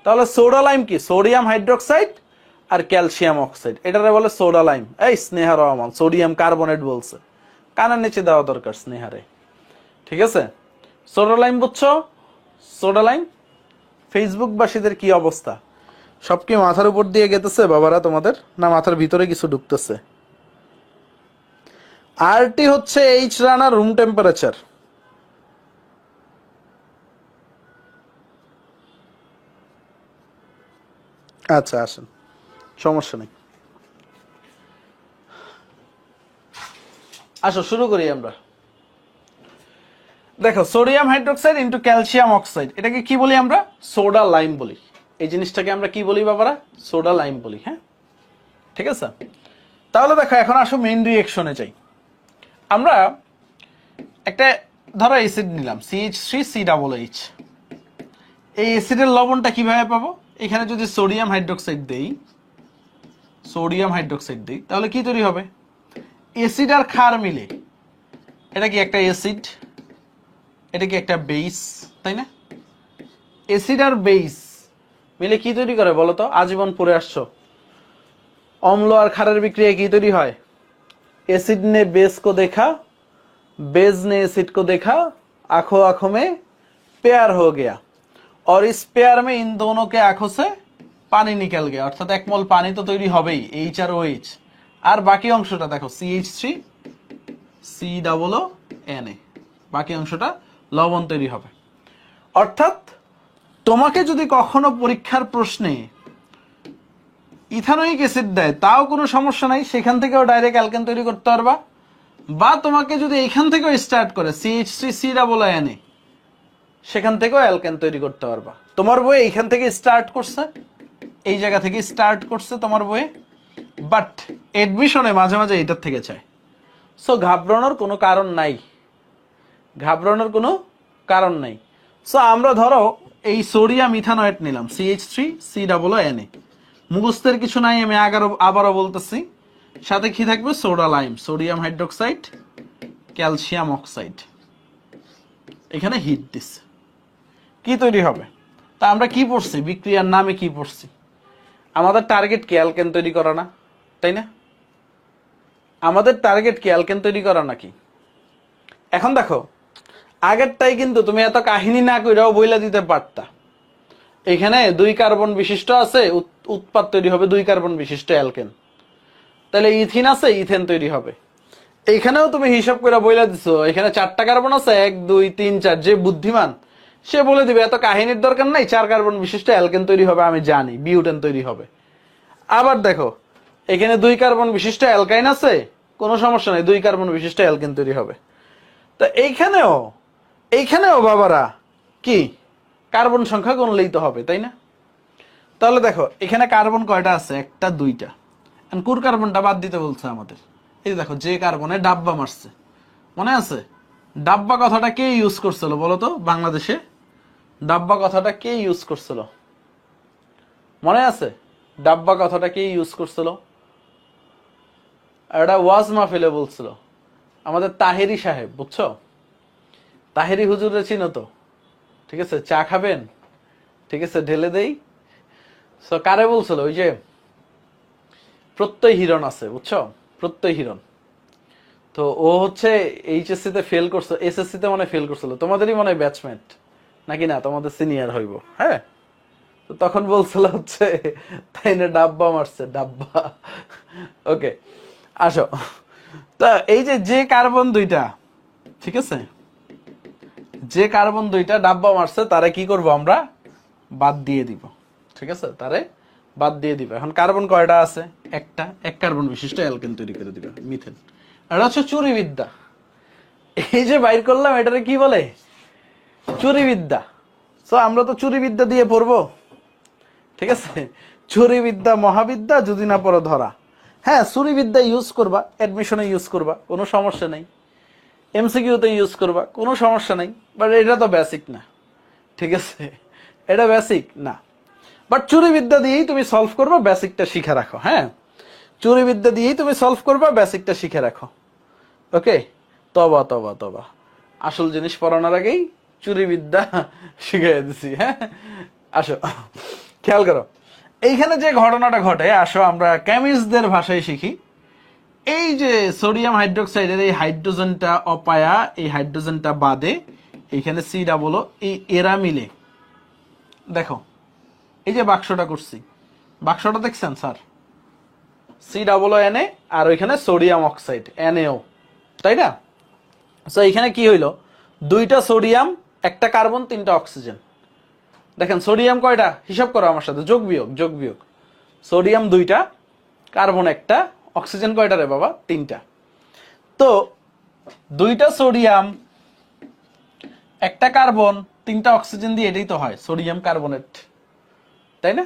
তাহলে সোডা লাইম কি, সোডিয়াম হাইড্রোক্সাইড আর ক্যালসিয়াম অক্সাইড, এটারে বলে সোডা লাইম। এই স্নেহা রহমান সোডিয়াম কার্বনেট বলছে, কানের নিচে দেওয়া দরকার স্নেহারে। ঠিক আছে, সোডা লাইম বুঝছো? Soda lime. ফেসবুকবাসীদের কি অবস্থা, সব কি মাথার উপর দিয়ে গেতেছে বাবারা তোমাদের, না মাথার ভিতরে কিছু ঢুকতেছে? আরটি হচ্ছে এইচ রানা রুম টেম্পারেচার। আচ্ছা আসেন, সমস্যা নেই, আসো শুরু করি আমরা। দেখো sodium hydroxide into calcium oxide, এটাকে কি বলি আমরা, সোডা লাইম বলি। এই জিনিসটাকে আমরা কি বলি বাবারা, সোডা লাইম বলি। হ্যাঁ ঠিক আছে, তাহলে দেখো এখন আসো মেইন রিঅ্যাকশনে যাই। আমরা একটা ধরো অ্যাসিড নিলাম CH3CH, এই অ্যাসিডের লবণটা কিভাবে পাবো, এখানে যদি সোডিয়াম হাইড্রোক্সাইড দেই, তাহলে কি তৈরি হবে, অ্যাসিড আর ক্ষার মিলে, এটা কি একটা অ্যাসিড, এটা কি একটা বেস, তাই না? অ্যাসিড আর বেস মিলে কি তৈরি করে বলো তো, আজীবন পড়ে আসছো, অম্ল আর ক্ষারের বিক্রিয়া কি তৈরি হয়, एसिड ने बेस को देखा, बेस ने एसिड को देखा, आंखों आंखों में पेयर हो गया, और इस पेयर में इन दोनों के आंखों से पानी निकल गया। अर्थात एक मोल पानी तो तैरी हबेई, H আর OH, আর বাকি অংশটা দেখো CH3COO, বাকি অংশটা লবণ তৈরি হবে। অর্থাৎ তোমাকে যদি কখনো পরীক্ষার প্রশ্নে ইথানোয়িক অ্যাসিড দেয় তাও কোনো সমস্যা নাই, সেখান থেকেও ডাইরেক্ট অ্যালকেন তৈরি করতে পারবা। বা তোমাকে যদি এখান থেকেও স্টার্ট করে CH3COO, সেখান থেকেও অ্যালকেন তৈরি করতে পারবা। তোমার বই এইখান থেকে স্টার্ট করছে, এই জায়গা থেকে স্টার্ট করছে তোমার বইয়ে, বাট এডমিশনে মাঝে মাঝে এইটার থেকে চায়। সো ঘাবড়ানোর কোনো কারণ নাই, ঘাবড়ানোর কোনো কারণ নাই। সো আমরা ধরো এই সোডিয়াম ইথানয়েট নিলাম, CH3COO, মুখস্থের কিছু নাই, আমি আবারও বলতেছি। সাথে কি থাকবে? Soda lime, sodium hydroxide, calcium oxide. এখানে হিট দিচ্ছে, কি তৈরি হবে? তা আমরা কি পড়ছি? বিক্রিয়ার নামে কি পড়ছি? আমাদের টার্গেট কি অ্যালকেন তৈরি করা না, তাই না? আমাদের টার্গেট কি অ্যালকেন তৈরি করা নাকি? এখন দেখো, আগেরটাই কিন্তু তুমি এত কাহিনী না কইরাও বইলা দিতে পারতা। এখানে 2 কার্বন বিশিষ্ট আছে, উৎপাদ তৈরি হবে 2 কার্বন বিশিষ্ট অ্যালকেন। তাহলে ইথিন আছে, ইথেন তৈরি হবে। এইখানেও তুমি হিসাব করে বইলা দিছো, এখানে 4টা কার্বন আছে, 1 2 3 4। যে বুদ্ধিমান সে বলে দিবে এত কাহিনীর দরকার নাই, 4 কার্বন বিশিষ্ট অ্যালকেন তৈরি হবে, আমি জানি বিউটেন তৈরি হবে। আবার দেখো, এখানে 2 কার্বন বিশিষ্ট অ্যালকাইন আছে, কোনো সমস্যা নাই, 2 কার্বন বিশিষ্ট অ্যালকেন তৈরি হবে। তো এইখানেও বাবারা কি কার্বন সংখ্যা গুনলেই তো হবে, তাই না? তাহলে দেখো এখানে কার্বন কয়টা আছে? 1টা 2টা। কোন কার্বনটা বাদ দিতে বলছে আমাদের? এই দেখো, যে কার্বনে ডাব্বা মারছে, মনে আছে? ডাব্বা কথাটা কে ইউজ করছিল বলো তো বাংলাদেশে? ডাব্বা কথাটা কে ইউজ করছিল মনে আছে? ডাব্বা কথাটা কে ইউজ করছিল? এটা ওয়াজ মাহফিলে বলছিল আমাদের তাহেরি সাহেব, বুঝছো? তাহেরি হুজুরে চিনো তো? ঠিক আছে, চা খাবেন? ঠিক আছে, ঢেলে দেই। সো কারে বলছিল? ওই যে প্রত্যয় হিরণ আছে, বুঝছো? প্রত্যয় হিরণ। তো ও হচ্ছে এইচএসসি তে ফেল করছে, এসএসসি তে মনে ফেল করছিল, তোমাদেরই মনে হয় ব্যাচমেট নাকি না, তোমাদের সিনিয়র হইব। হ্যাঁ, তো তখন বলছিল হচ্ছে তাই না, ডাব্বা মারছে, ডাব্বা। ওকে, আসো। তা এই যে কার্বন 2টা, ঠিক আছে, যে কার্বন 2টা ডাব্বা মারছে, তারে কি করব আমরা? বাদ দিয়ে দিব। ঠিক আছে, তারে বাদ দিয়ে দিব। এখন কার্বন কয়টা আছে? 1টা, 1 কার্বন বিশিষ্ট অ্যালকেন তৈরি করে দিবে, মিথেন। এটা হচ্ছে চুরিবিদ্যা। এই যে বাইর করলাম, এটারে কি বলে? চুরিবিদ্যা। সো আমরা তো চুরিবিদ্যা দিয়ে পড়বো, ঠিক আছে? চুরিবিদ্যা মহাবিদ্যা, যদি না পড়ো ধরা। হ্যাঁ, চুরিবিদ্যা ইউজ করবা, অ্যাডমিশনে ইউজ করবা, কোনো সমস্যা নেই। এমসিকিউতে ইউজ করবা, কোনো সমস্যা নেই। বাট এটা তো বেসিক না, ঠিক আছে? এটা বেসিক না। বাট চুরিবিদ্যা দিয়েই তুমি সলভ করবা, বেসিকটা শিখে রাখো। হ্যাঁ, চুরিবিদ্যা দিয়েই তুমি সলভ করবা, বেসিকটা শিখে রাখো। ওকে, তবা তবা তবা, আসল জিনিস পড়ানোর আগেই চুরিবিদ্যা শিখাই দিছি। হ্যাঁ, আসো খেয়াল করো এইখানে যে ঘটনাটা ঘটে। আসো আমরা কেমিস্টদের ভাষায় শিখি। এই যে সোডিয়াম হাইড্রোক্সাইডের এই হাইড্রোজেনটা অপায়া, এই হাইড্রোজেনটা বাদে এইখানে COO, এই এরা মিলে দেখো এই যে বাক্সটা করছি, বাক্সটা দেখছেন স্যার? COO আর ওইখানে সোডিয়াম অক্সাইড NaO, তাই না? সো এখানে কি হইলো? 2টা সোডিয়াম, 1টা কার্বন, 3টা অক্সিজেন। দেখেন সোডিয়াম কয়টা? হিসাব করো আমার সাথে, যোগ বিয়োগ। সোডিয়াম 2টা, কার্বন 1টা, অক্সিজেন কয়টা রে বাবা? 3টা। তো 2টা সোডিয়াম, 1টা কার্বন, 3টা অক্সিজেন দিয়ে এটাই তো হয় সোডিয়াম কার্বনেট, তাই না?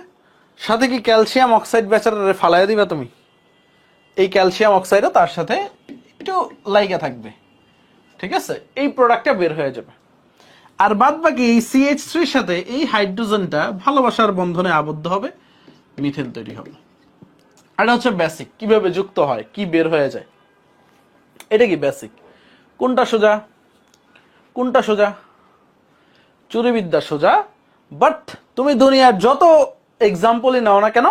সাথে কি ক্যালসিয়াম অক্সাইড বেচারা ফালাইয়া দিবা তুমি? এই ক্যালসিয়াম অক্সাইডও তার সাথে একটু লাইগা থাকবে, ঠিক আছে? এই প্রোডাক্টটা বের হয়ে যাবে। আর বাদ বাকি এই CH3 সাথে এই হাইড্রোজেনটা ভালোবাসার বন্ধনে আবদ্ধ হবে, মিথেন তৈরি হবে। এটা হচ্ছে বেসিক, কিভাবে যুক্ত হয়, কি বের হয়ে যায়, এটা কি বেসিক। কোনটা সোজা? কোনটা সোজা? চুরিবিদ্যা সোজা। বাট তুমি দুনিয়ার যত এক্সাম্পলই নাও না কেন,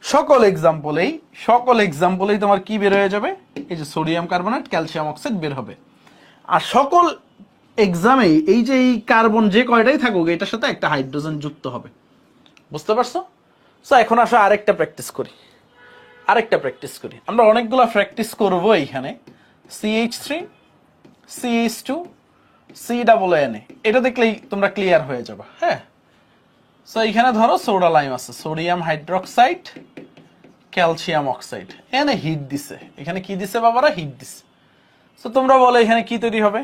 সকল এক্সাম্পলেই তোমার কি বের হয়ে যাবে? এই যে সোডিয়াম কার্বনেট, ক্যালসিয়াম অক্সাইড বের হবে। আর সকল এক্সামে এই যে এই কার্বন যে কয়টাই থাকুক, এটার সাথে একটা হাইড্রোজেন যুক্ত হবে। বুঝতে পারছো? সো এখন আসো আরেকটা প্র্যাকটিস করি। আমরা অনেকগুলো প্র্যাকটিস করবো এইখানে। CH3, CH2, COO, এটা দেখলেই তোমরা ক্লিয়ার হয়ে যাবে। হ্যাঁ, সো এইখানে ধরো সোডা লাইম আছে, সোডিয়াম হাইড্রোক্সাইড, ক্যালসিয়াম অক্সাইড, এখানে হিট দিছে, এখানে কি দিছে বাবারা, হিট দিছে। তো তোমরা বলো এখানে কি তৈরি হবে?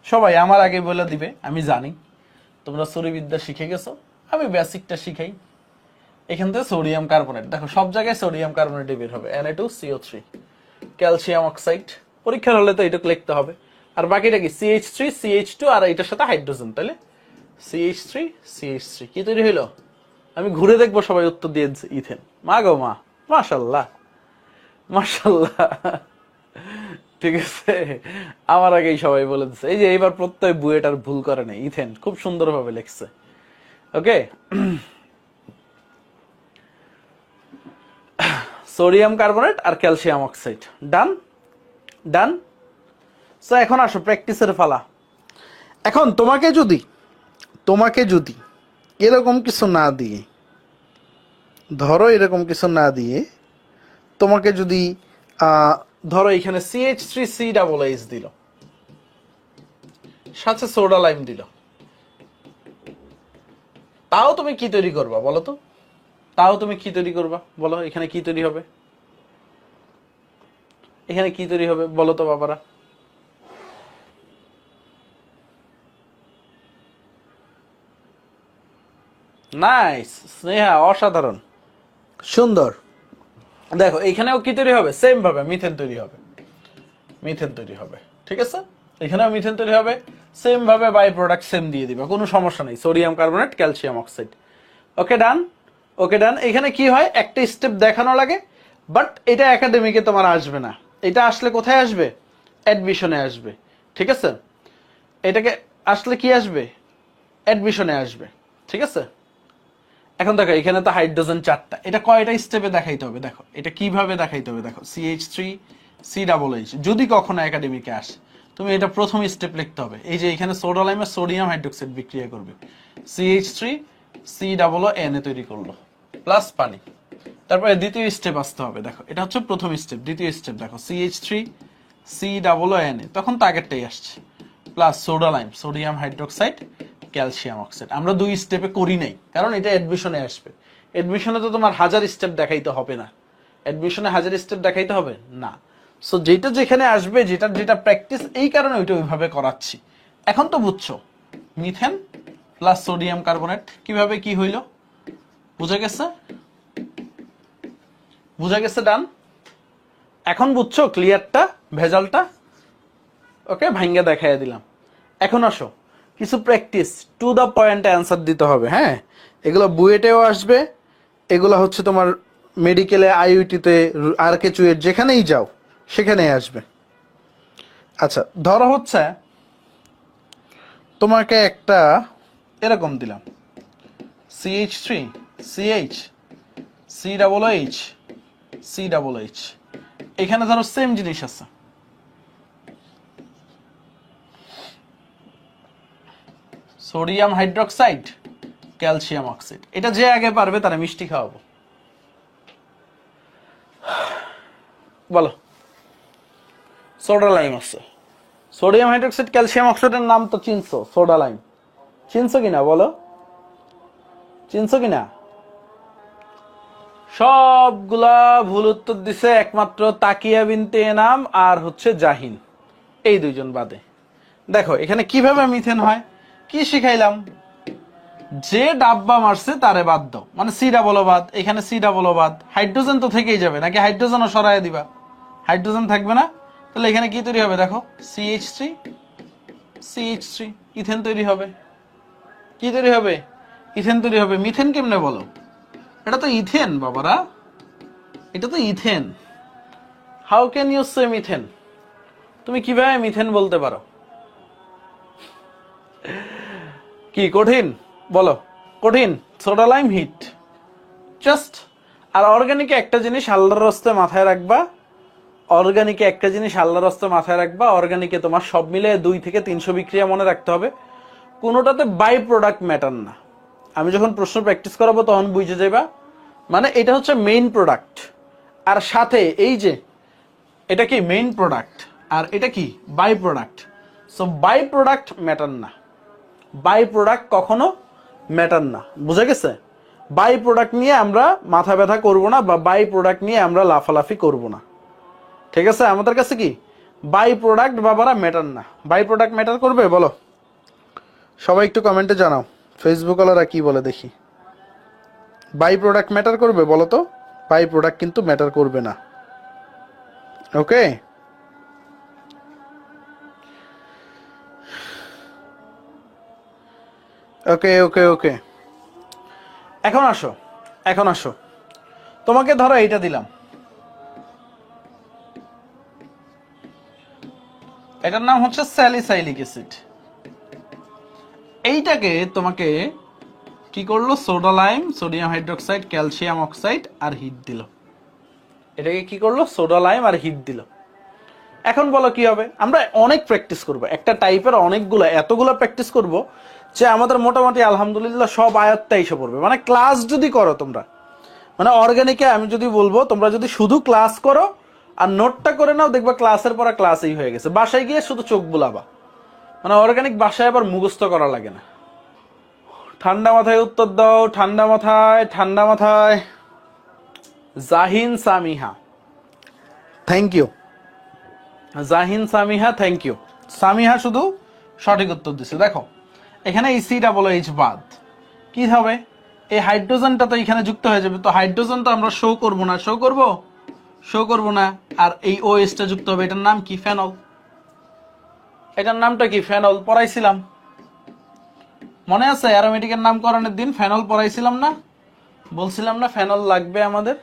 সবাই আমার আগে বলে দিবে, আমি জানি তোমরা শরীরবিদ্যা শিখে গেছো, আমি বেসিকটা শিখাই। এখান থেকে সোডিয়াম কার্বনেট, দেখো সব জায়গায় সোডিয়াম কার্বনেট বের হবে, Na2CO3, ক্যালসিয়াম অক্সাইড। পরীক্ষার হলে তো এইটুকু লিখতে হবে। আর বাকিটা কি CH3 CH2 আর এইটার সাথে হাইড্রোজেন, তাহলে CH3 CH3 কি তৈরি হইলো? আমি ঘুরে দেখবো সবাই উত্তর দিয়ে ইথেন। মা গো মা, মাশাল্লাহ মাশাল্লাহ, ঠিক আছে। আমার আগেই সবাই বলে দিচ্ছে, এই যে এইবার প্রত্যয় বুয়েটার ভুল করে নেই, ইথেন খুব সুন্দরভাবে লিখছে। ওকে, সোডিয়াম কার্বনেট আর ক্যালসিয়াম অক্সাইড, ডান ডান। সো এখন আসো প্র্যাকটিসের ফালা। এখন তোমাকে যদি এরকম কিছু না দিয়ে, ধরো এরকম কিছু না দিয়ে তোমাকে যদি ধরো এখানে CH3CH দিল, সাথে সোডা লাইম দিল, তাও তুমি কি তৈরি করবা বলো তো? তাও তুমি কি তৈরি করবা বলো? এখানে কি তৈরি হবে? এখানে কি তৈরি হবে বলো তো বাবারা? নাইস স্নেহা, অসাধারণ, সুন্দর। দেখো এখানেও কি তৈরি হবে? সেম ভাবে মিথেন তৈরি হবে, মিথেন তৈরি হবে, ঠিক আছে। এখানেও মিথেন তৈরি হবে, সেম ভাবে বাই প্রোডাক্ট সেম দিয়ে দিবা, কোনো সমস্যা নেই। সোডিয়াম কার্বনেট ক্যালসিয়াম অক্সাইড, ওকে ডান, ওকে ডান। এখানে কি হয়, একটা স্টেপ দেখানো লাগে, বাট এটা একাডেমিকে তোমার আসবে না। এটা আসলে কোথায় আসবে? অ্যাডমিশনে আসবে, ঠিক আছে। এটাকে আসলে কি আসবে? অ্যাডমিশনে আসবে, ঠিক আছে। এখন দেখো এখানে তো হাইড্রোজেন 4টা, এটা কয়টা স্টেপে দেখাইতে হবে দেখো, এটা কিভাবে দেখাইতে হবে দেখো। CH3CH, যদি কখনো একাডেমিকে আসে, তুমি এটা প্রথম স্টেপ লিখতে হবে। এই যে এখানে সোডা লাইমে সোডিয়াম হাইড্রোক্সাইড বিক্রিয়া করবে, CH3COO তৈরি করলো, প্লাস পানি। তারপরে দ্বিতীয় স্টেপ আসতে হবে, দেখো এটা হচ্ছে প্রথম স্টেপ। দ্বিতীয় স্টেপ দেখো CH3COO, তখন তো আগেরটাই আসছে, plus soda lime sodium hydroxide calcium oxide. আমরা 2 স্টেপে করি নাই, কারণ এটা অ্যাডমিশনে আসবে। অ্যাডমিশনে তো তোমার 1000 স্টেপ দেখাইতে হবে না, অ্যাডমিশনে 1000 স্টেপ দেখাইতে হবে না। সো যেটা যেখানে আসবে, যেটা প্র্যাকটিস, এই কারণে ওইটা ওইভাবে করাচ্ছি। এখন তো বুঝছো মিথেন প্লাস সোডিয়াম কার্বনেট কিভাবে কি হইল, বুঝা গেছে? বুঝা গেছে, ডান। এখন বুঝছো ক্লিয়ারটা, ভেজালটা? ওকে, ভাঙ্গা দেখাইয়া দিলাম। এখন আসো কিছু প্র্যাকটিস, টু দা পয়েন্টে অ্যান্সার দিতে হবে। হ্যাঁ, এগুলো বুয়েটেও আসবে, এগুলো হচ্ছে তোমার মেডিকেলে, আইইউটিতে, আর কে চুয়েট, যেখানেই যাও সেখানেই আসবে। আচ্ছা ধরো হচ্ছে তোমাকে একটা এরকম দিলাম, CH3CH, এখানে ধরো সেম জিনিস আছে, সোডিয়াম হাইড্রোক্সাইড ক্যালসিয়াম অক্সাইড। এটা যে আগে পারবে তারা মিষ্টি খাওয়াবো, বলো। সোডা লাইম আছে, সোডিয়াম হাইড্রোক্সাইড ক্যালসিয়াম অক্সাইডের নাম তো চিনছো, সোডা লাইম চিনছো কিনা বলো, চিনছো কিনা? সবগুলা ভুল উত্তর দিছে একমাত্র তাকিয়া বিনতে এনাম আর হচ্ছে জাহিন, এই দুইজন বাদে। দেখো এখানে কিভাবে মিথেন হয়, কি শিখাইলাম? যে ডাব্বা মারছে তারে বাদ দাও, মানে সি ডাবল বাদ, এখানে সি ডাবল বাদ। হাইড্রোজেন তো থেকেই যাবে, নাকি হাইড্রোজেনও সরাই দিবা? হাইড্রোজেন থাকবে না, তাহলে এখানে কি তৈরি হবে দেখো, CH3 ইথেন তৈরি হবে। কি তৈরি হবে? ইথেন তৈরি হবে। মিথেন কেমনে বলো? এটা তো ইথেন বাবারা, এটা তো ethane. How can you say methane? তুমি কিভাবে মিথেন বলতে পারো? কি কঠিন বলো? কঠিন? Soda lime heat just. আর অর্গানিকে একটা জিনিস আল্লাহর রাস্তে মাথায় রাখবা, অর্গানিকে একটা জিনিস আল্লাহর রাস্তে মাথায় রাখবা, অর্গানিকে তোমার সব মিলে 2 থেকে 300 বিক্রিয়া মনে রাখতে হবে, কোনোটাতে বাই প্রোডাক্ট ম্যাটার না। আমি যখন প্রশ্ন প্র্যাকটিস করাবো তখন বুঝে যাইবা, মানে এটা হচ্ছে মেইন প্রোডাক্ট, আর সাথে এই যে এটা কি মেইন প্রোডাক্ট, আর এটা কি by product. So by product matter না, বাই প্রোডাক্ট কখনো ম্যাটার না, বুঝা গেছে? বাই প্রোডাক্ট নিয়ে আমরা মাথা ব্যথা করব না, বা বাই প্রোডাক্ট নিয়ে আমরা লাফালাফি করব না। ঠিক আছে, আমাদের কাছে কি বাই প্রোডাক্ট বাবারা ম্যাটার না। বাই প্রোডাক্ট ম্যাটার করবে বলো? সবাই একটু কমেন্টে জানাও, ফেসবুক ওয়ালারা কি বলে দেখি। বাই প্রোডাক্ট ম্যাটার করবে বলো তো? বাই প্রোডাক্ট কিন্তু ম্যাটার করবে না। ওকে, ওকে ওকে ওকে, এখন আসো, এখন আসো, তোমাকে ধরো এইটা দিলাম, এটার নাম হচ্ছে স্যালিসাইলিক অ্যাসিড। এইটাকে তোমাকে কি করলো, soda lime, sodium hydroxide, calcium oxide আর হিট দিল। এটাকে কি করলো, সোডা লাইম আর হিট দিল। এখন বলো কি হবে? আমরা অনেক প্র্যাকটিস করব, একটা টাইপের অনেকগুলো এতগুলো প্র্যাকটিস করব যে আমাদের মোটামুটি আলহামদুলিল্লাহ সব আয়ত্তে এসে পড়বে। মানে ক্লাস যদি করো তোমরা, মানে অর্গানিকে আমি যদি বলবো তোমরা যদি শুধু ক্লাস করো আর নোটটা করে নাও, দেখবা ক্লাসের পর ক্লাসই হয়ে গেছে। বাসায় গিয়ে শুধু চোখ বুলাবা। মানে অর্গানিক বাসায় আবার মুখস্থ করা লাগে না। ঠান্ডা মাথায় উত্তর দাও, ঠান্ডা মাথায়, ঠান্ডা মাথায়। Jahin Samiha, thank you. Jahin Samiha, thank you. Samiha শুধু সঠিক উত্তর দিছে। দেখো এখানে এই সি ডাবল এইচ বাদ কি হবে, এই হাইড্রোজেনটা তো এখানে যুক্ত হয়ে যাবে। তো হাইড্রোজেন তো আমরা শো করবো না, শো করবো, শো করবো না। আর এই OH টা যুক্ত হবে, এটার নাম কি, ফেনল। এটার নামটা কি, ফেনল। পড়াইছিলাম, মনে আছে অ্যারোমেটিকের নামকরণের দিন ফেনল পড়াইছিলাম না? বলছিলাম না ফেনল লাগবে আমাদের।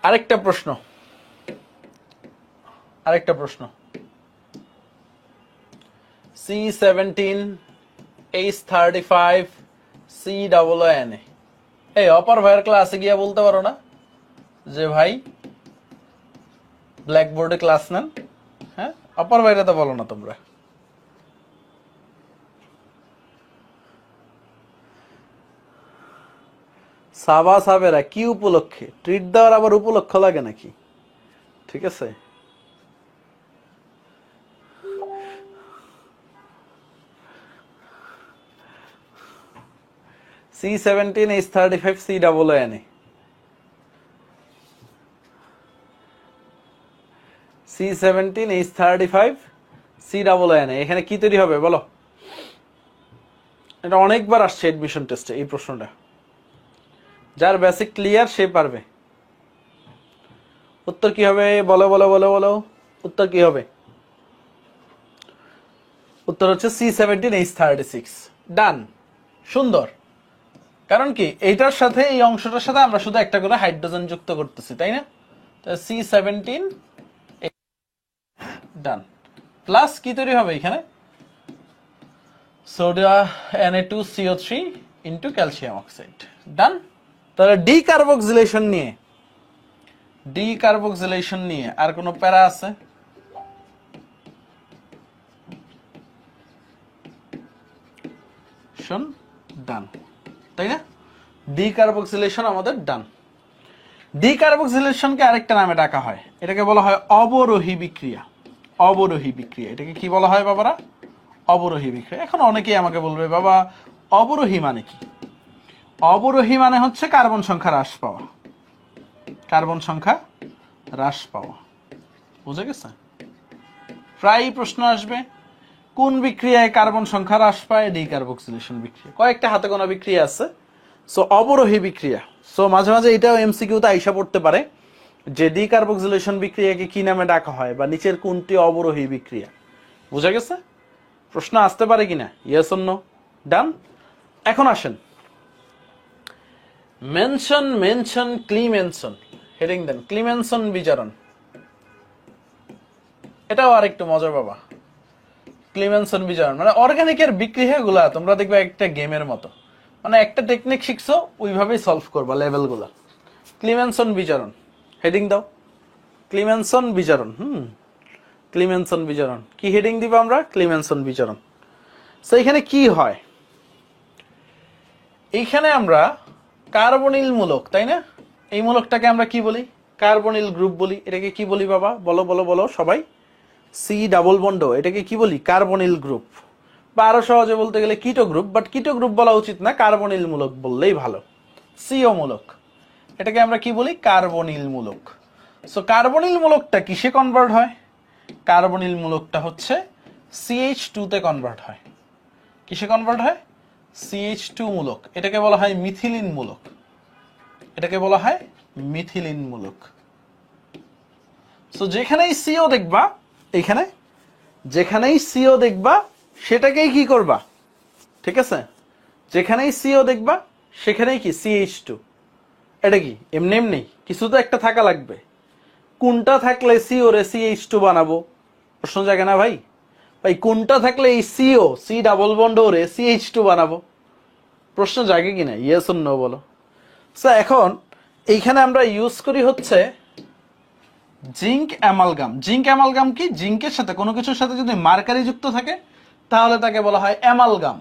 আরেকটা প্রশ্ন, আরেকটা প্রশ্ন, C17H35 COONA। এই অপর ভাইয়ের ক্লাসে গিয়ে বলতে পারো না যে ভাই ব্ল্যাকবোর্ডে ক্লাস নেন? হ্যাঁ, অপর ভাইরা তো বলো না তোমরা। সাবা সাবেরা কি উপলক্ষে? ট্রিট দেওয়ার আবার উপলক্ষ লাগে নাকি? ঠিক আছে, C17H35 COONA, C17H35 COONA। এখানে কি তৈরি হবে বলো? এটা অনেকবার আসছে এডমিশন টেস্টে এই প্রশ্নটা। যার বেসিক ক্লিয়ার সে পারবে। উত্তর কি হবে বলো বলো বলো বলো, উত্তর কি হবে? উত্তর হচ্ছে C17H36। ডান, সুন্দর। কারণ কি, এইটার সাথে এই অংশটার সাথে আমরা শুধু একটা করে হাইড্রোজেন যুক্ত করতেছি, তাই না? তো C17 ডান। প্লাস কি তৈরি হবে এখানে, sodium Na2CO3 into calcium oxide. Done. তাহলে ডিকার্বক্সিলেশন নিয়ে, ডিকার্বক্সিলেশন নিয়ে আর কোনো প্যারা আছে? শোন, ডান, তাই না? ডিকার্বক্সিলেশন আমাদের ডান। ডিকার্বক্সিলেশনকে আরেকটা নামে ডাকা হয়, এটাকে বলা হয় অবরোহী বিক্রিয়া। অবরোহী বিক্রিয়া, এটাকে কি বলা হয় বাবারা? অবরোহী বিক্রিয়া। এখন অনেকেই আমাকে বলবে বাবা অবরোহী মানে কি? অবরোহী মানে হচ্ছে কার্বন সংখ্যা হ্রাস পাওয়া, কার্বন সংখ্যা হ্রাস পাওয়া। বুঝে গেছে? প্রায় প্রশ্ন আসবে কোন বিক্রিয়ায় কার্বন সংখ্যা হ্রাস পায়? ডিকার্বক্সিলেশন বিক্রিয়া। কয়েকটা হাতে গোনা বিক্রিয়া আছে। সো অবরোহী বিক্রিয়া। সো মাঝে মাঝে এটাও এমসিকিউতে আইসা পড়তে পারে যে ডিকার্বক্সিলেশন বিক্রিয়াকে কি নামে ডাকা হয়, বা নিচের কোনটি অবরোহী বিক্রিয়া। বুঝা গেছে? প্রশ্ন আসতে পারে কিনা, ইয়েস অর নো? ডান। এখন আসেন, মেনশন মেনশন ক্লিমেনসন, হেডিং দেন ক্লিমেনসন বিজারণ। এটাও আর একটু মজা বাবা। ক্লিমেনসন বিজারণ মানে অর্গানিকের বিক্রিয়াগুলা তোমরা দেখবে একটা গেমের মতো, মানে একটা টেকনিক শিখছো ওইভাবেই সলভ করবা লেভেলগুলা। ক্লিমেনসন বিজারণ, হেডিং দাও ক্লিমেনসন বিজারণ। ক্লিমেনসন বিজারণ কি হেডিং দিব আমরা? ক্লিমেনসন বিজারণ। সো এখানে কি হয়, এইখানে আমরা কার্বনিল মূলক, তাই না? এই মূলকটাকে আমরা কি বলি? কার্বনিল গ্রুপ বলি। এটাকে কি বলি বাবা? বলো বলো বলো সবাই। সি ডাবল বন্ড, এটাকে কি বলি? Carbonyl group. বা আরো সহজে বলতে গেলে কিটো গ্রুপ, বাট কিটো গ্রুপ বলা উচিত না, কার্বনিল মূলক বললেই ভালো। সিও মূলক, এটাকে আমরা কি বলি? কার্বনিল মূলক। সো কার্বনিল মূলকটা কিসে কনভার্ট হয়? কার্বনিল মূলকটা হচ্ছে CH2 তে কনভার্ট হয়। কিসে কনভার্ট হয়? CH2 মূলক। এটাকে বলা হয় মিথিলিন মূলক। এটাকে বলা হয় মিথিলিন মূলক। সো যেখানেই সিও দেখবা, এখানে যেখানেই সিও দেখবা সেটাকেই কি করবা? ঠিক আছে, যেখানেই সিও দেখবা সেখানেই কি CH2। এটা কি এমনি এমনি? কিছু তো একটা থাকা লাগবে। কোনটা থাকলে সিও রে CH2 বানাবো? প্রশ্ন জাগে না ভাই? ভাই কোনটা থাকলে এই সিও সি ডাবল বন্ড রে CH2 বানাবো? প্রশ্ন জাগে কিনা? ইয়েস অর নো বলো। স্যার এখন এইখানে আমরা ইউজ করি হচ্ছে জিঙ্ক অ্যামালগাম। জিঙ্ক অ্যামালগাম কি? জিঙ্কের সাথে কোনো কিছুর সাথে যদি মার্কারি যুক্ত থাকে তাহলে তাকে বলা হয় অ্যামালগাম।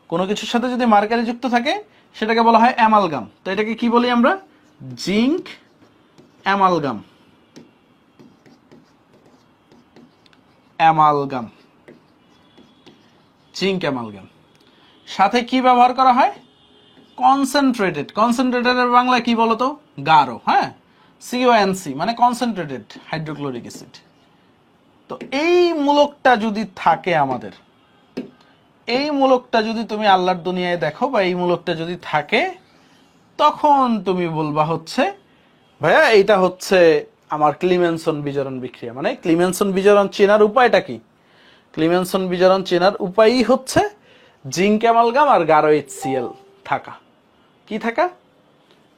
কোনো কিছুর সাথে যদি মার্কারি যুক্ত থাকে সেটাকে বলা হয় অ্যামালগাম। তো এটাকে কি বলি আমরা? Zinc amalgam. Amalgam, zinc amalgam. সাথে কি ব্যবহার করা হয়? কনসেন্ট্রেটেড। কনসেন্ট্রেটেডের বাংলা কি বলতো? গাঢ়। হ্যাঁ, CONC মানে কনসেন্ট্রেটেড হাইড্রোক্লোরিক অ্যাসিড। তো এই মূলকটা যদি থাকে আমাদের, এই মূলকটা যদি তুমি আল্লাহর দুনিয়ায় দেখো বা এই মূলকটা যদি থাকে, তখন তুমি বলবা হচ্ছে ভাইয়া এটা হচ্ছে আমার ক্লিমেনসন বিজারণ বিক্রিয়া। মানে ক্লিমেনসন বিজারণ চেনার উপায়টা কি? ক্লিমেনসন বিজারণ চেনার উপায়ই হচ্ছে জিঙ্ক অ্যামালগাম আর গাঢ় HCl থাকা। কি থাকা?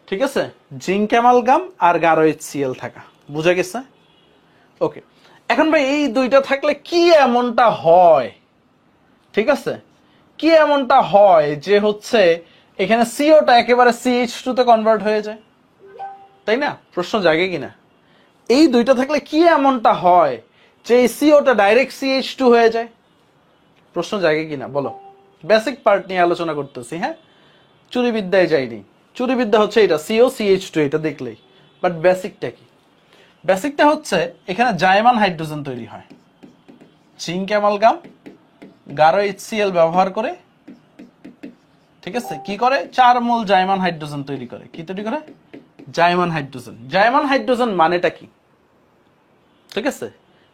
ঠিক আছে, জিঙ্ক অ্যামালগাম আর গাঢ় HCl থাকা। বুঝা গেছে? ওকে, এখন ভাই এই দুইটা থাকলে কি এমনটা হয়? ঠিক আছে, কি এমনটা হয় যে হচ্ছে এখানে সিওটা একেবারে CH2 তে কনভার্ট হয়ে যায়? তাই না? প্রশ্ন জাগে কিনা? এই দুইটা থাকলে কি এমনটা হয় যে এই সিওটা ডাইরেক্ট CH2 হয়ে যায়? প্রশ্ন জাগে কিনা বলো? বেসিক পার্ট নিয়ে আলোচনা করতেছি। হ্যাঁ, চুরিবিদ্যায় যাইনি। চুরিবিদ্যা হচ্ছে এটা সিও CH2 এটা দেখলেই, বাট বেসিকটা কি? বেসিকটা হচ্ছে এখানে জাইমান হাইড্রোজেন তৈরি হয়। জিঙ্ক অ্যামালগাম গাঢ় HCl ব্যবহার করে, ঠিক আছে, কি করে? 4 মোল জাইমান হাইড্রোজেন তৈরি করে। কি তৈরি করে? জাইমান হাইড্রোজেন। জাইমান হাইড্রোজেন মানেটা কি? ঠিক আছে,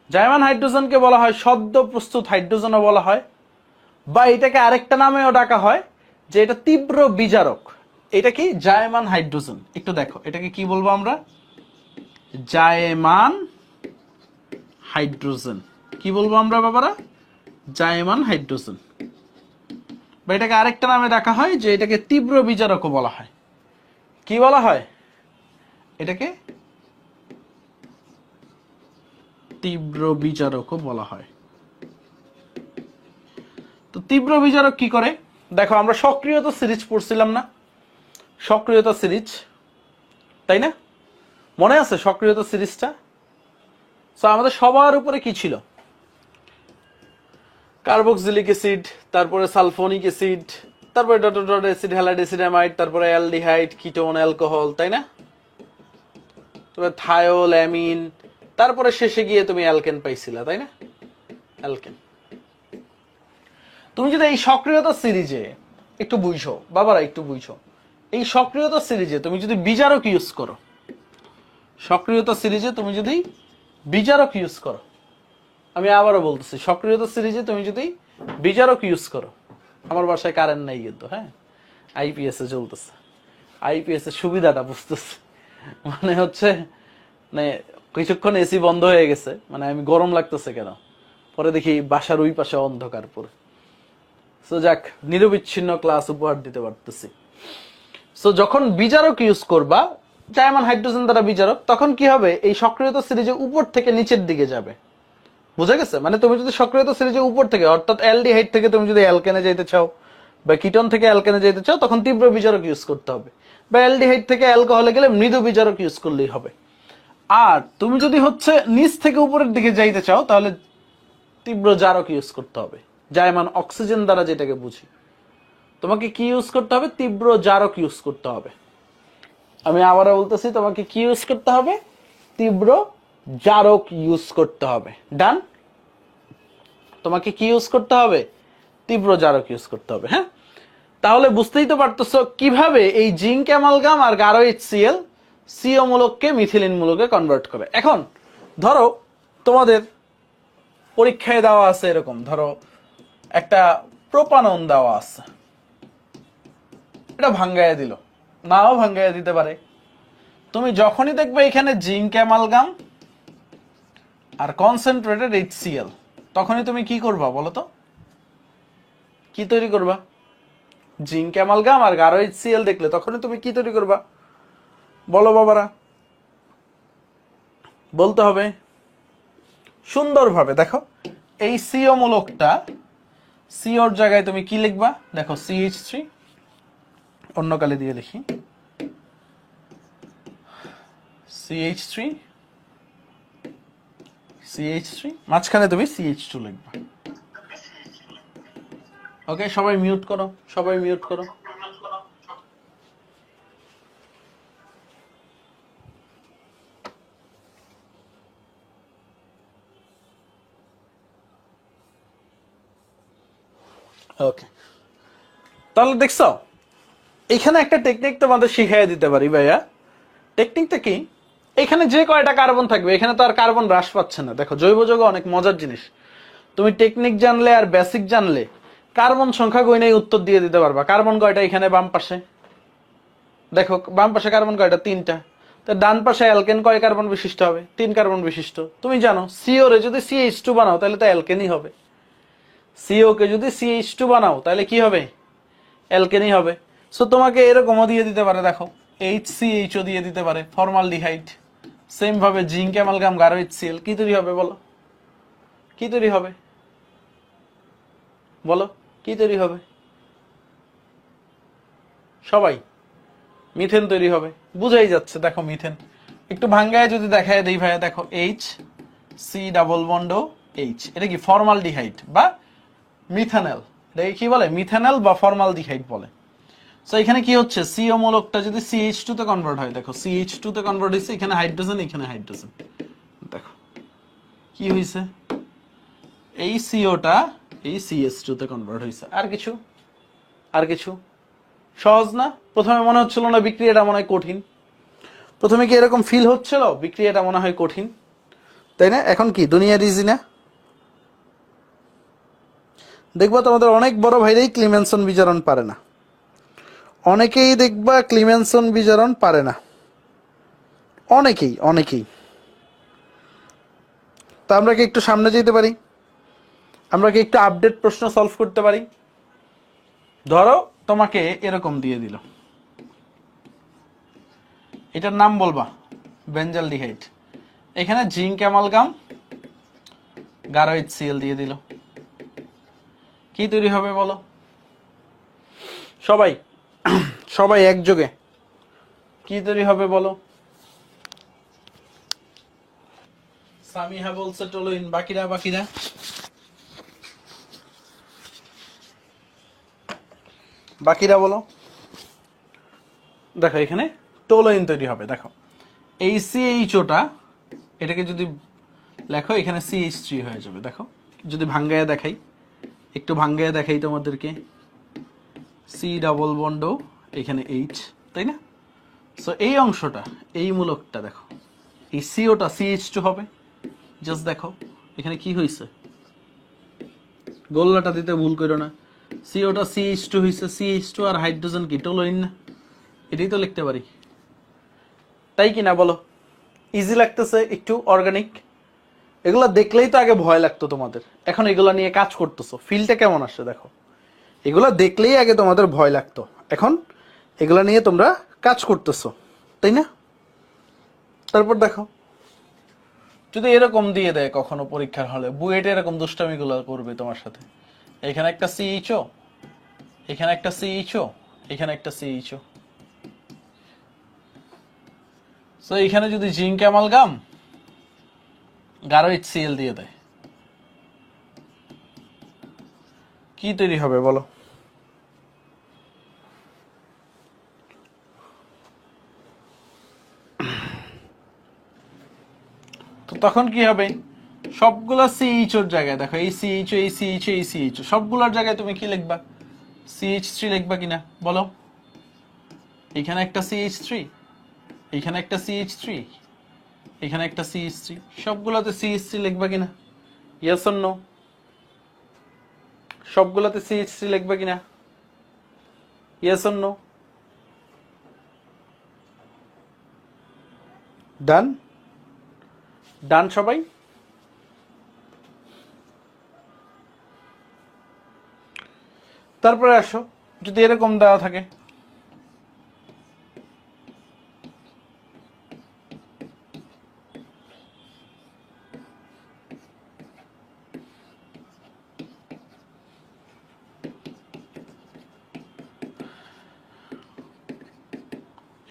জাইমান হাইড্রোজেনকে বলা হয় সদ্য প্রস্তুত হাইড্রোজেনও বলা হয়, বা এটাকে আরেকটা নামেও ডাকা হয় যে এটা তীব্র বিজারক। এটা কি? জায়মান হাইড্রোজেন। একটু দেখো এটাকে কি বলবো আমরা? জায়মান হাইড্রোজেন। কি বলবো আমরা বাবারা? জায়মান হাইড্রোজেন। বা এটাকে আরেকটা নামে ডাকা হয় যে এটাকে তীব্র বিজারকও বলা হয়। কি বলা হয়? এটাকে তীব্র বিজারকও বলা হয়। তো তীব্র বিজারক কি করে? দেখো আমরা সক্রিয়তা সিরিজ পড়ছিলাম না? সক্রিয়তা সিরিজ, তাই না? মনে আছে সক্রিয়তা সিরিজটা? সো আমাদের সবার উপরে কি ছিল? কার্বক্সিলিক অ্যাসিড, তারপরে সালফোনিক অ্যাসিড, তারপরে dot dot acid, halide acid, amide, তারপরে অ্যালডিহাইড, কিটোন, অ্যালকোহল, তাই না? তবে থায়োল, অ্যামিন, তারপরে শেষে গিয়ে তুমি অ্যালকেন পাইছিলা, তাই না? অ্যালকেন। তুমি যদি এই সক্রিয়তা সিরিজে একটু বুঝো বাবারা, একটু বুঝো, এই সক্রিয়তা সিরিজে তুমি যদি বিজারক ইউজ করো, সক্রিয়তা সিরিজে তুমি যদি বিজারক ইউজ করো, আমি আবারও বলতেছি, সক্রিয়তা সিরিজে তুমি যদি বিজারক ইউজ করো, আমার বাসায় কারেন্ট নাই কিন্তু, হ্যাঁ, আইপিএস এ চলতেছে। আইপিএস এর সুবিধাটা বুঝতেছি, মানে হচ্ছে মানে কিছুক্ষণ এসি বন্ধ হয়ে গেছে, মানে আমি গরম লাগতেছে কেন, পরে দেখি বাসার ওই পাশে অন্ধকার পুরো। সো যাক, নিরবিচ্ছিন্ন ক্লাস উপহার দিতে পারতেছি। সো যখন বিজারক ইউজ করবা, জাইমান হাইড্রোজেন দ্বারা বিজারক, তখন কি হবে? এই সক্রিয়তা সিরিজে উপর থেকে নিচের দিকে যাবে। বুঝা গেছে? মানে তুমি যদি সক্রিয়তা সিরিজে উপর থেকে, অর্থাৎ অ্যালডিহাইড থেকে তুমি যদি অ্যালকেনে যেতে চাও বা কিটোন থেকে অ্যালকেনে যেতে চাও, তখন তীব্র বিজারক ইউজ করতে হবে। বা অ্যালডিহাইড থেকে অ্যালকোহলে গেলে মৃদু বিজারক ইউজ করলেই হবে। আর তুমি যদি হচ্ছে নিচ থেকে উপরের দিকে যাইতে চাও, তাহলে তীব্র জারক ইউজ করতে হবে। জাইমান অক্সিজেন দ্বারা যেটাকে বুঝি, তোমাকে কি ইউজ করতে হবে? তীব্র জারক ইউজ করতে হবে। আমি আবারও বলতেছি, তোমাকে কি ইউজ করতে হবে? তীব্র জারক ইউজ করতে হবে। ডান? তোমাকে কি ইউজ করতে হবে? তীব্র জারক ইউজ করতে হবে। হ্যাঁ, তাহলে বুঝতেই তো পারতেছো কিভাবে এই জিঙ্ক অ্যামালগাম আর গাঢ় HCl সিও মূলককে মিথিলিন মূলকে কনভার্ট করে। এখন ধরো তোমাদের পরীক্ষায় দেওয়া আছে এরকম, ধরো একটা প্রোপানন দেওয়া আছে, এটা ভাঙ্গাইয়া দিল, নাও ভাঙ্গাইয়া দিতে পারে। তুমি যখনই দেখবে এখানে জিঙ্ক অ্যামালগাম আর কনসেন্ট্রেটেড HCl, তখনই তুমি কি করবা বলো তো? কি তৈরি করবা? জিঙ্ক অ্যামালগাম আর গাঢ় HCl দেখলে তখনই তুমি কি তৈরি করবা বলো বাবারা? বলতে হবে সুন্দরভাবে। দেখো এই সিও মূলকটা, সিওর জায়গায় তুমি কি লিখবা? দেখো CH3, অন্য কালে দিয়ে লিখি CH3, CH3, মাঝখানে তুমি CH2 লিখবা। ওকে, সবাই মিউট করো, সবাই মিউট করো। ওকে, তাহলে দেখছো এখানে একটা টেকনিক তোমাদের শিখাই দিতে পারি ভাইয়া। টেকনিকটা কি? এখানে যে কয়টা কার্বন থাকবে, এখানে তো আর কার্বন হ্রাস পাচ্ছে না। দেখো জৈব যৌগ অনেক মজার জিনিস, তুমি টেকনিক জানলে আর বেসিক জানলে কার্বন সংখ্যা গণনায় উত্তর দিয়ে দিতে পারবা। কার্বন কয়টা এখানে বাম পাশে? দেখো বাম পাশে কার্বন কয়টা? 3টা। তো ডান পাশে অ্যালকেন কয় কার্বন বিশিষ্ট হবে? 3 কার্বন বিশিষ্ট। তুমি জানো সিও রে যদি CH2 বানাও তাহলে তো অ্যালকেনই হবে। সিও কে যদি CH2 বানাও তাহলে কি হবে? অ্যালকেনই হবে। সো তোমাকে এরকমও দিয়ে দিতে পারে, দেখো HCHO দিয়ে দিতে পারে, ফর্মালডিহাইড। সেম ভাবে জিঙ্ক অ্যামালগাম গাঢ় HCl কি তৈরি হবে বলো? কি তৈরি হবে বলো? কি তৈরি হবে সবাই? মিথেন তৈরি হবে, বুঝাই যাচ্ছে। দেখো মিথেন একটু ভাঙ্গায় যদি দেখায় দেই ভাইয়া, দেখো HC ডাবল বন্ড H, এটা কি ফর্মালডিহাইড বা মিথানল। এটাকে কি বলে? মিথানল বা ফর্মালডিহাইড বলে। সো এখানে কি হচ্ছে? সিও মূলকটা যদি CH2 তে কনভার্ট হয়, দেখো CH2 তে কনভার্ট হয়েছে, এখানে হাইড্রোজেন, এখানে হাইড্রোজেন। দেখো কি হয়েছে? এই সিওটা এই CH2 তে কনভার্ট হয়েছে। আর কিছু? আর কিছু? সহজ না? প্রথমে মনে হচ্ছিল না বিক্রিয়াটা মনে হয় কঠিন? প্রথমে কি এরকম ফিল হচ্ছিল বিক্রিয়াটা মনে হয় কঠিন, তাই না? এখন কি দুনিয়ার ইজি না? দেখবা তোমাদের অনেক বড় ভাইরাই ক্লিমেনসন বিজারণ পারে না, অনেকেই দেখবা ক্লিমেনসন বিজারণ পারে না, অনেকেই অনেকেই। তা আমরা কি একটু সামনে যেতে পারি? আমরা কি একটু আপডেট প্রশ্ন সলভ করতে পারি? ধরো তোমাকে এরকম দিয়ে দিল, এটার নাম বলবা বেঞ্জালডিহাইড, এখানে জিঙ্ক অ্যামালগাম গাঢ় HCl দিয়ে দিল, কি তৈরি হবে বলো সবাই? সবাই একযোগে কি তৈরি হবে বলো? সামিহা বলছে টলুইন, বাকিরা বাকিরা বাকিরা বলো। দেখো এখানে টোলোইন তৈরি হবে। দেখো এই CHOটা, এটাকে যদি লেখো এখানে CH3 হয়ে যাবে। দেখো যদি ভাঙ্গায়া দেখাই, একটু ভাঙ্গায়া দেখাই তোমাদেরকে, C ডাবল বন্ড এখানে H, তাই না? সো এই অংশটা, এই মূলকটা দেখো, এই সিওটা CH2 হবে। জাস্ট দেখো এখানে কি হয়েছে, গোল্লাটা দিতে ভুল করো না। সিওটা CH2 হয়েছে, CH2 আর হাইড্রোজেন কি টোলোইন না? এটাই তো লিখতে পারি, তাই কি না বলো? ইজি লাগতেছে একটু অর্গানিক। এগুলা দেখলেই তো আগে ভয় লাগতো তোমাদের, এখন এগুলা নিয়ে কাজ করতেছো, ফিলটা কেমন আসছে দেখো। এগুলা দেখলেই আগে তোমাদের ভয় লাগতো, এখন এগুলা নিয়ে তোমরা কাজ করতেছো, তাই না? তারপর দেখো যদি এরকম দিয়ে দেয় কখনো পরীক্ষার হলে, বুয়েটে এরকম দুষ্টামিগুলো করবে তোমার সাথে। এখানে একটা CHO, এখানে একটা CHO, এখানে একটা CHO। সো এখানে যদি জিঙ্ক অ্যামালগাম গাঢ় HCl দিয়ে দেয়, কি তৈরি হবে বলো? তো তখন কি হবে? সবগুলা সিএইচ এর জায়গায় দেখো, এই সিএইচ এই সিএইচ এই সিএইচ সবগুলোর জায়গায় তুমি কি লিখবা? CH3 লিখবা কিনা বলো? এখানে একটা CH3, এখানে একটা CH3, এখানে একটা CH3, সবগুলাতে CH3 লিখবা কিনা? Yes or no? সবগুলাতে CH3 লিখবা কিনা? Yes or no? Done? Done সবাই? তারপরে আসো, যদি এরকম দেওয়া থাকে,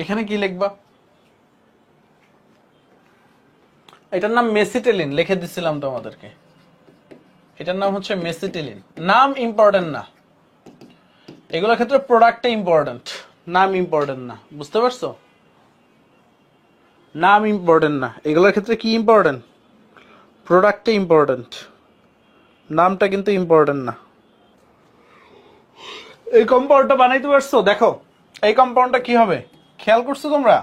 এখানে কি লিখবা? এটার নাম মেসিটেলিন, লিখে দিছিলাম তোমাদেরকে। এটার নাম হচ্ছে মেসিটেলিন। নাম ইম্পর্টেন্ট না, এগুলোর ক্ষেত্রে প্রোডাক্টটা ইম্পর্টেন্ট, নাম ইম্পর্টেন্ট না। বুঝতে পারছো? নাম ইম্পর্টেন্ট না, এগুলোর ক্ষেত্রে কি ইম্পর্টেন্ট? প্রোডাক্টটা ইম্পর্টেন্ট, নামটা কিন্তু ইম্পর্টেন্ট না। এই কম্পাউন্ডটা বানাইতে পারছো? দেখো এই কম্পাউন্ডটা কি হবে, খেয়াল করছো তোমরা?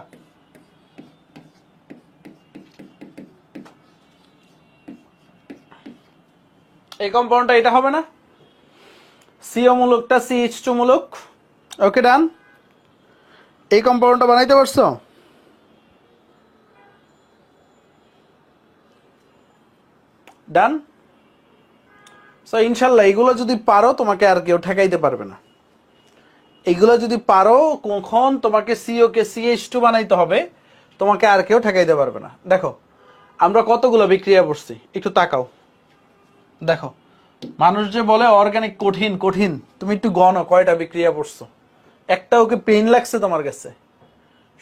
এই কম্পাউন্ডটা এটা হবে না? সিও মূলকটা CH2 মূলক। ওকে ডান। এই কম্পাউন্ডটা বানাইতে পারছো? ডান। সো ইনশাল্লাহ এগুলো যদি পারো তোমাকে আর কেউ ঠেকাইতে পারবে না। এগুলো যদি পারো, কখন তোমাকে সিও কে CH2 বানাইতে হবে তোমাকে আর কেউ ঠেকাইতে পারবে না। দেখো আমরা কতগুলো বিক্রিয়া পড়ছি, একটু তাকাও। দেখো মানুষ যে বলে অর্গানিক কঠিন কঠিন, তুমি একটু গণো কয়টা বিক্রিয়া পড়ছো। একটা ওকে পেইন লাগছে তোমার কাছে?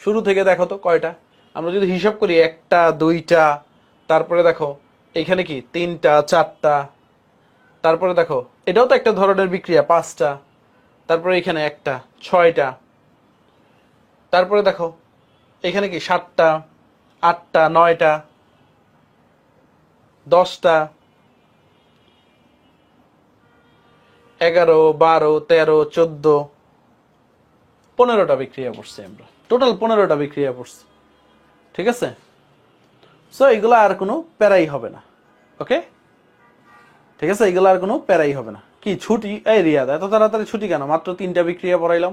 শুরু থেকে দেখো তো কয়টা। আমরা যদি হিসাব করি, একটা, দুইটা, তারপরে দেখো এখানে কি তিনটা, চারটা, তারপরে দেখো এটাও তো একটা ধরনের বিক্রিয়া, পাঁচটা, তারপরে এখানে একটা, ছয়টা, তারপরে দেখো এখানে কি সাতটা, আটটা, নয়টা, 10টা, 11, 12, 13, 14, 15টা বিক্রিয়া পড়ছি আমরা, টোটাল 15টা বিক্রিয়া পড়ছি। ঠিক আছে? সো এগুলো আর কোনো প্যারাই হবে না। ওকে, ঠিক আছে, এগুলো আর কোনো প্যারাই হবে না। কি ছুটি? এই রিয়াদ এত তাড়াতাড়ি ছুটি কেন? মাত্র 3টা বিক্রিয়া পড়াইলাম।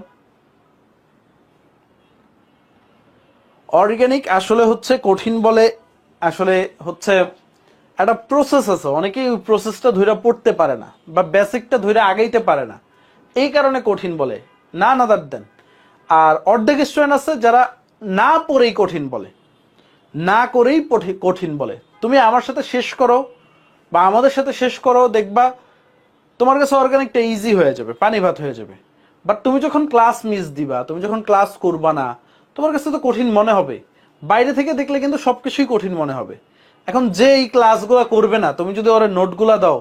অর্গানিক আসলে হচ্ছে কঠিন বলে, আসলে হচ্ছে একটা প্রসেস আছে, অনেকেই ওই প্রসেসটা ধরে পড়তে পারে না বা বেসিকটা ধরে আগাইতে পারে না, এই কারণে কঠিন বলে, না নাদার দেন। আর অর্ধেক স্টুডেন্ট আছে যারা না পড়েই কঠিন বলে, না করেই কঠিন বলে। তুমি আমার সাথে শেষ করো বা আমাদের সাথে শেষ করো, দেখবা তোমার কাছে অর্গানিকটা ইজি হয়ে যাবে, পানি ভাত হয়ে যাবে। বাট তুমি যখন ক্লাস মিস দিবা, তুমি যখন ক্লাস করবা না, তোমার কাছে তো কঠিন মনে হবে। বাইরে থেকে দেখলে কিন্তু সবকিছুই কঠিন মনে হবে। এখন যে এই ক্লাসগুলো করবে না, তুমি যদি ওর নোটগুলা দাও,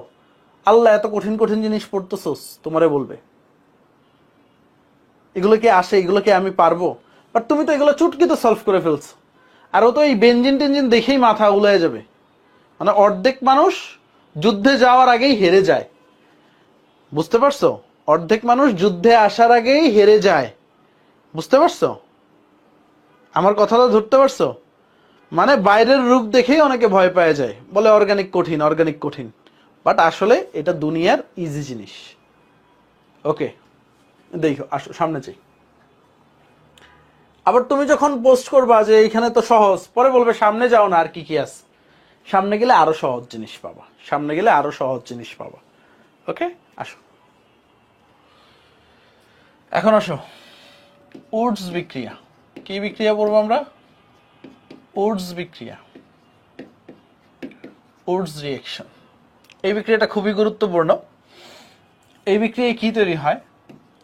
আল্লাহ এত কঠিন কঠিন জিনিস পড়তেছোস, তোমারে বলবে এগুলো কি আসে, এগুলো কি আমি পারবো? বাট তুমি তো এগুলো চুটকিতে সলভ করে ফেলছো। আর ও তো এই বেঞ্জিন টেঞ্জিন দেখেই মাথা উলায় যাবে। মানে অর্ধেক মানুষ যুদ্ধে যাওয়ার আগেই হেরে যায়। বুঝতে পারছো? অর্ধেক মানুষ যুদ্ধে আসার আগেই হেরে যায়। বুঝতে পারছো? আমার কথাটা ধরতে পারছো? মানে বাইরের রূপ দেখেই অনেকে ভয় পায় যায়, বলে অর্গানিক কঠিন, অর্গানিক কঠিন। বাট আসলে এটা দুনিয়ার ইজি জিনিস। ওকে, দেখো আসো সামনে যাই। আবার তুমি যখন পোস্ট করবা যে এইখানে তো সহজ, পরে বলবে সামনে যাও না, আর কি কি আছে। সামনে গেলে আরো সহজ জিনিস পাবা, সামনে গেলে আরো সহজ জিনিস পাবা। ওকে, আসো এখন আসো উডস বিক্রিয়া। কি বিক্রিয়া পড়বো আমরা? উডস বিক্রিয়া, উডস রিয়েকশন। এই বিক্রিয়াটা খুবই গুরুত্বপূর্ণ। এই বিক্রিয়ায় কি তৈরি হয়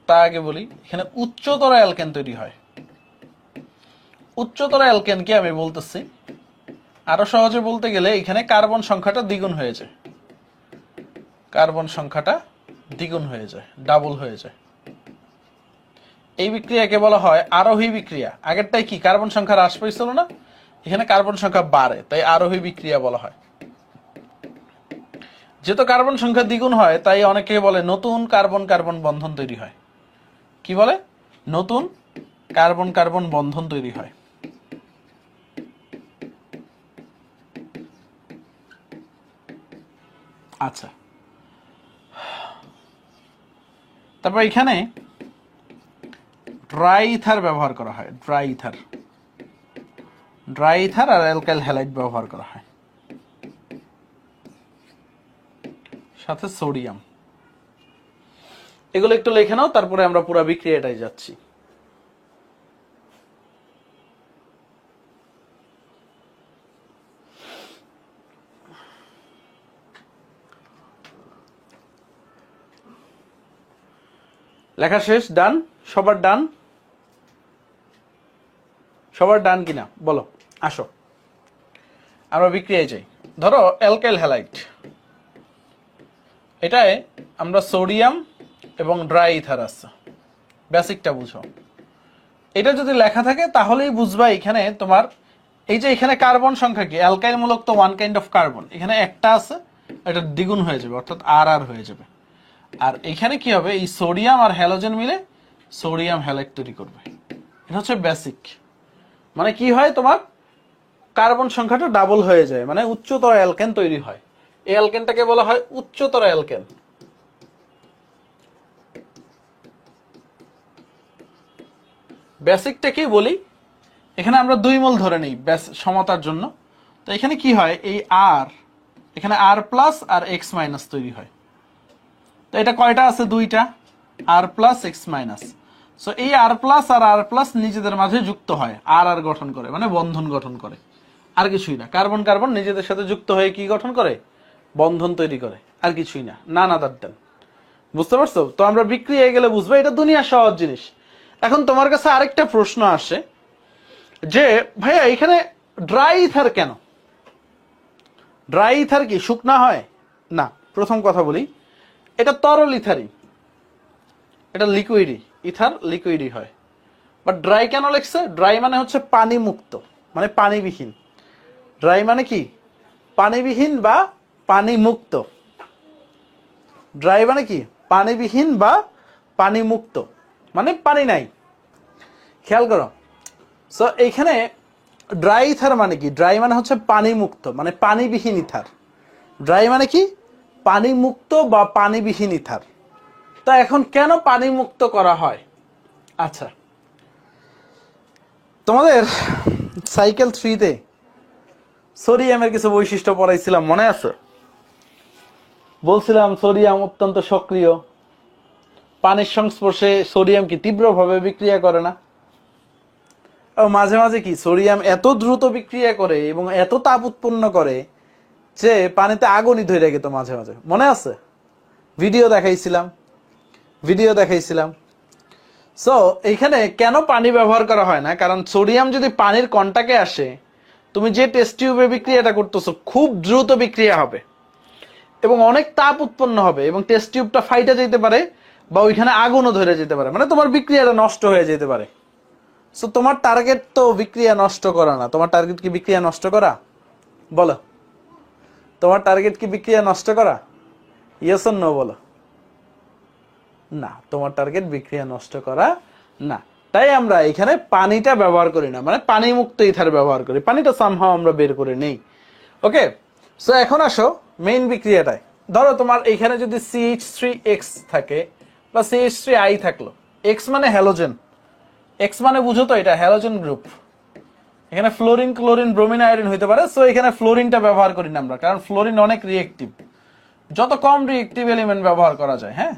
তা আগে বলি। এখানে উচ্চতর অ্যালকেন তৈরি হয়। উচ্চতর অ্যালকেনকে আমি বলতেছি, আরো সহজে বলতে গেলে এখানে কার্বন সংখ্যাটা দ্বিগুণ হয়ে যায়, কার্বন সংখ্যাটা দ্বিগুণ হয়ে যায়, ডাবল হয়ে যায়। এই বিক্রিয়াকে বলা হয় আরোহী বিক্রিয়া। আগেরটাই কি কার্বন সংখ্যা হ্রাস পেয়েছিল না, এখানে কার্বন সংখ্যা বাড়ে, তাই আরোহী বিক্রিয়া বলা হয়। যেহেতু কার্বন সংখ্যা দ্বিগুণ হয় তাই অনেকে বলে নতুন কার্বন কার্বন বন্ধন তৈরি হয়। কি বলে? নতুন কার্বন কার্বন বন্ধন তৈরি হয়। আচ্ছা, তারপর এখানে ড্রাই ইথার ব্যবহার করা হয়। ড্রাই ইথার আর অ্যালকাইল হ্যালাইড ব্যবহার করা হয়, সাথে সোডিয়াম। এগুলো একটু লিখে নাও, তারপরে আমরা পুরো বিক্রিয়াটাই যাচ্ছি। লেখা শেষ? ডান? সবার ডান? সবার ডান কিনা বলো। আসো আমরা বিক্রিয়ায় যাই। ধরো অ্যালকাইল হ্যালাইড, এটায় আমরা সোডিয়াম এবং ড্রাই ইথার আছে। বেসিকটা বুঝো। এটা যদি লেখা থাকে তাহলেই বুঝবা এখানে তোমার এই যে এখানে কার্বন সংখ্যা কি, অ্যালকাইল মূলক তো ওয়ান কাইন্ড অফ কার্বন, এখানে একটা আছে, এটা দ্বিগুণ হয়ে যাবে, অর্থাৎ আর আর হয়ে যাবে। আর এখানে কি হবে, এই সোডিয়াম আর হ্যালোজেন মিলে সোডিয়াম হ্যালাইড তৈরি করবে। এটা হচ্ছে বেসিক। মানে কি হয়, তোমার কার্বন সংখ্যাটা ডাবল হয়ে যায়, মানে উচ্চতর অ্যালকেন তৈরি হয়। এই অ্যালকেনটাকে বলা হয় উচ্চতর অ্যালকেন। বেসিকটা কি বলি, এখানে আমরা 2 মোল ধরে নিই সমতার জন্য। তো এখানে কি হয়, এই আর, এখানে আর প্লাস আর এক্স মাইনাস তৈরি হয়। তো এটা কয়টা আছে? 2টা, আর প্লাস এক্স মাইনাস। সো এই আর প্লাস আর আর প্লাস নিজেদের মাঝে যুক্ত হয়, আর আর গঠন করে, মানে বন্ধন গঠন করে, আর কিছুই না। কার্বন কার্বন নিজেদের সাথে যুক্ত হয়ে কি গঠন করে? বন্ধন তৈরি করে, আর কিছুই না, না না দাঁড়ান। বুঝতে পারছো? তো আমরা বিক্রিয়ায় গেলে বুঝবো, এটা দুনিয়ার সহজ জিনিস। এখন তোমার কাছে আরেকটা প্রশ্ন আসে যে ভাইয়া এখানে ড্রাই ইথার কেন? ড্রাই ইথার কি শুকনা হয়? না। প্রথম কথা বলি, এটা তরল ইথারই, এটা লিকুইডই, ইথার লিকুইডই হয়। বাট ড্রাই কেন লেখছে? ড্রাই মানে হচ্ছে পানি মুক্ত, মানে পানিবিহীন। ড্রাই মানে কি? পানিবিহীন বা পানি মুক্ত। ড্রাই মানে কি? পানিবিহীন বা পানি মুক্ত, মানে পানি নাই। খেয়াল করো। সো এইখানে ড্রাই ইথার মানে কি? ড্রাই মানে হচ্ছে পানি মুক্ত, মানে পানিবিহীন ইথার। ড্রাই মানে কি? পানি মুক্ত বা পানিবিহীন ইথার। তা এখন কেন পানি মুক্ত করা হয়? আচ্ছা, তোমাদের সাইকেল 3-তে সোডিয়ামের কিছু বৈশিষ্ট্য পড়াইছিলাম, মনে আছে? বলছিলাম সোডিয়াম অত্যন্ত সক্রিয়, পানির সংস্পর্শে সোডিয়াম কি তীব্রভাবে বিক্রিয়া করে না। মাঝে মাঝে কি সোডিয়াম এত দ্রুত বিক্রিয়া করে এবং এত তাপ উৎপন্ন করে যে পানিতে আগুনই ধরে গেত মাঝে মাঝে, মনে আছে? ভিডিও দেখাইছিলাম। সো এইখানে কেন পানি ব্যবহার করা হয় না? কারণ সোডিয়াম যদি পানির কন্টাক্টে আসে, তুমি যে টেস্ট টিউবে বিক্রিয়াটা করতেছো খুব দ্রুত বিক্রিয়া হবে এবং অনেক তাপ উৎপন্ন হবে, এবং টেস্ট টিউবটা ফাইটা যেতে পারে বা ওইখানে আগুনও ধরে যেতে পারে, মানে তোমার বিক্রিয়াটা নষ্ট হয়ে যেতে পারে। সো তোমার টার্গেট তো বিক্রিয়া নষ্ট করা না। তোমার টার্গেট কি বিক্রিয়া নষ্ট করা? বলো, তোমার টার্গেট কি বিক্রিয়া নষ্ট করা? ইয়েস অর নো বলো। না, তোমার টার্গেট বিক্রিয়া নষ্ট করা না। তাই আমরা এখানে পানিটা ব্যবহার করি না, মানে পানি মুক্ত ইথার ব্যবহার করি। পানিটা সামহাও আমরা বের করে নেই। ওকে, সো এখন আসো মেইন বিক্রিয়াটায়। ধরো তোমার এখানে যদি CH3X থাকে বা CH3I থাকলো, X মানে হ্যালোজেন, X মানে বুঝো তো এটা হ্যালোজেন গ্রুপ। এখানে ফ্লোরিন, ক্লোরিন, ব্রোমিন, আয়োডিন হইতে পারে। সো এখানে ফ্লোরিনটা ব্যবহার করি না আমরা, কারণ ফ্লোরিন অনেক রিয়েক্টিভ, যত কম রিয়েক্টিভ এলিমেন্ট ব্যবহার করা যায়। হ্যাঁ,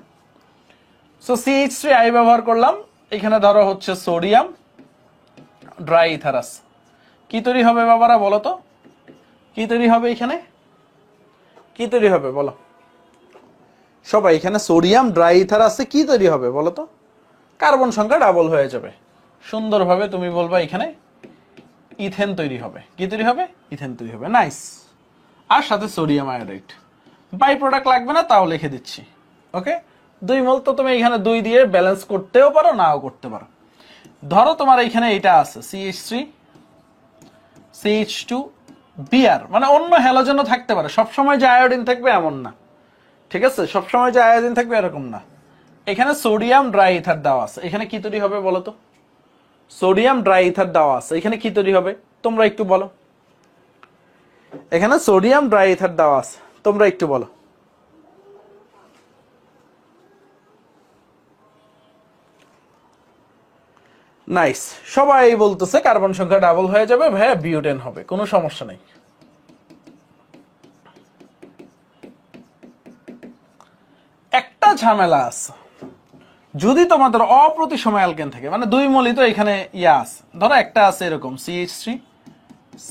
সো CH3I ব্যবহার করলাম। এখানে ধরো হচ্ছে সোডিয়াম, ড্রাই ইথারাস। কি তৈরি হবে বাবারা বলো তো? কি তৈরি হবে এখানে? কি তৈরি হবে বলো সবাই? এখানে সোডিয়াম, ড্রাই ইথার আছে, কি তৈরি হবে বলো তো? কার্বন সংখ্যা ডাবল হয়ে যাবে। সুন্দরভাবে তুমি বলবা এখানে ইথেন তৈরি হবে। কি তৈরি হবে? ইথেন তৈরি হবে। নাইস। আর সাথে সোডিয়াম আয়োডাইড। বাই প্রোডাক্ট লাগবে না, তাও লিখে দিচ্ছি। ওকে, 2 মোল তো তুমি এখানে 2 দিয়ে ব্যালেন্স করতেও পারো, নাও করতে পারো। ধরো তোমার এখানে এটা আছে CH3 CH2 Br, মানে অন্য হ্যালোজেনও থাকতে পারে, সবসময় যে আয়োডিন থাকবে এমন না। ঠিক আছে, সবসময় যে আয়োডিন থাকবে এরকম না। এখানে সোডিয়াম ড্রাই ইথার দেওয়া আছে, এখানে কি তৈরি হবে বলো তো? সোডিয়াম ড্রাই ইথার দেওয়া আছে, এখানে কি তৈরি হবে তোমরা একটু বলো। এখানে সোডিয়াম ড্রাই ইথার দেওয়া আছে, তোমরা একটু বলো। নাইস, সবাই বলতেছে কার্বন সংখ্যা ডাবল হয়ে যাবে ভাইয়া, বিউটেন হবে, কোনো সমস্যা নেই। একটা ঝামেলা আছে, যদি তোমাদের অপ্রতিসম অ্যালকেন থাকে, মানে দুই মৌলই তো এখানে ইয়া আছে, ধরো একটা আছে এরকম CH3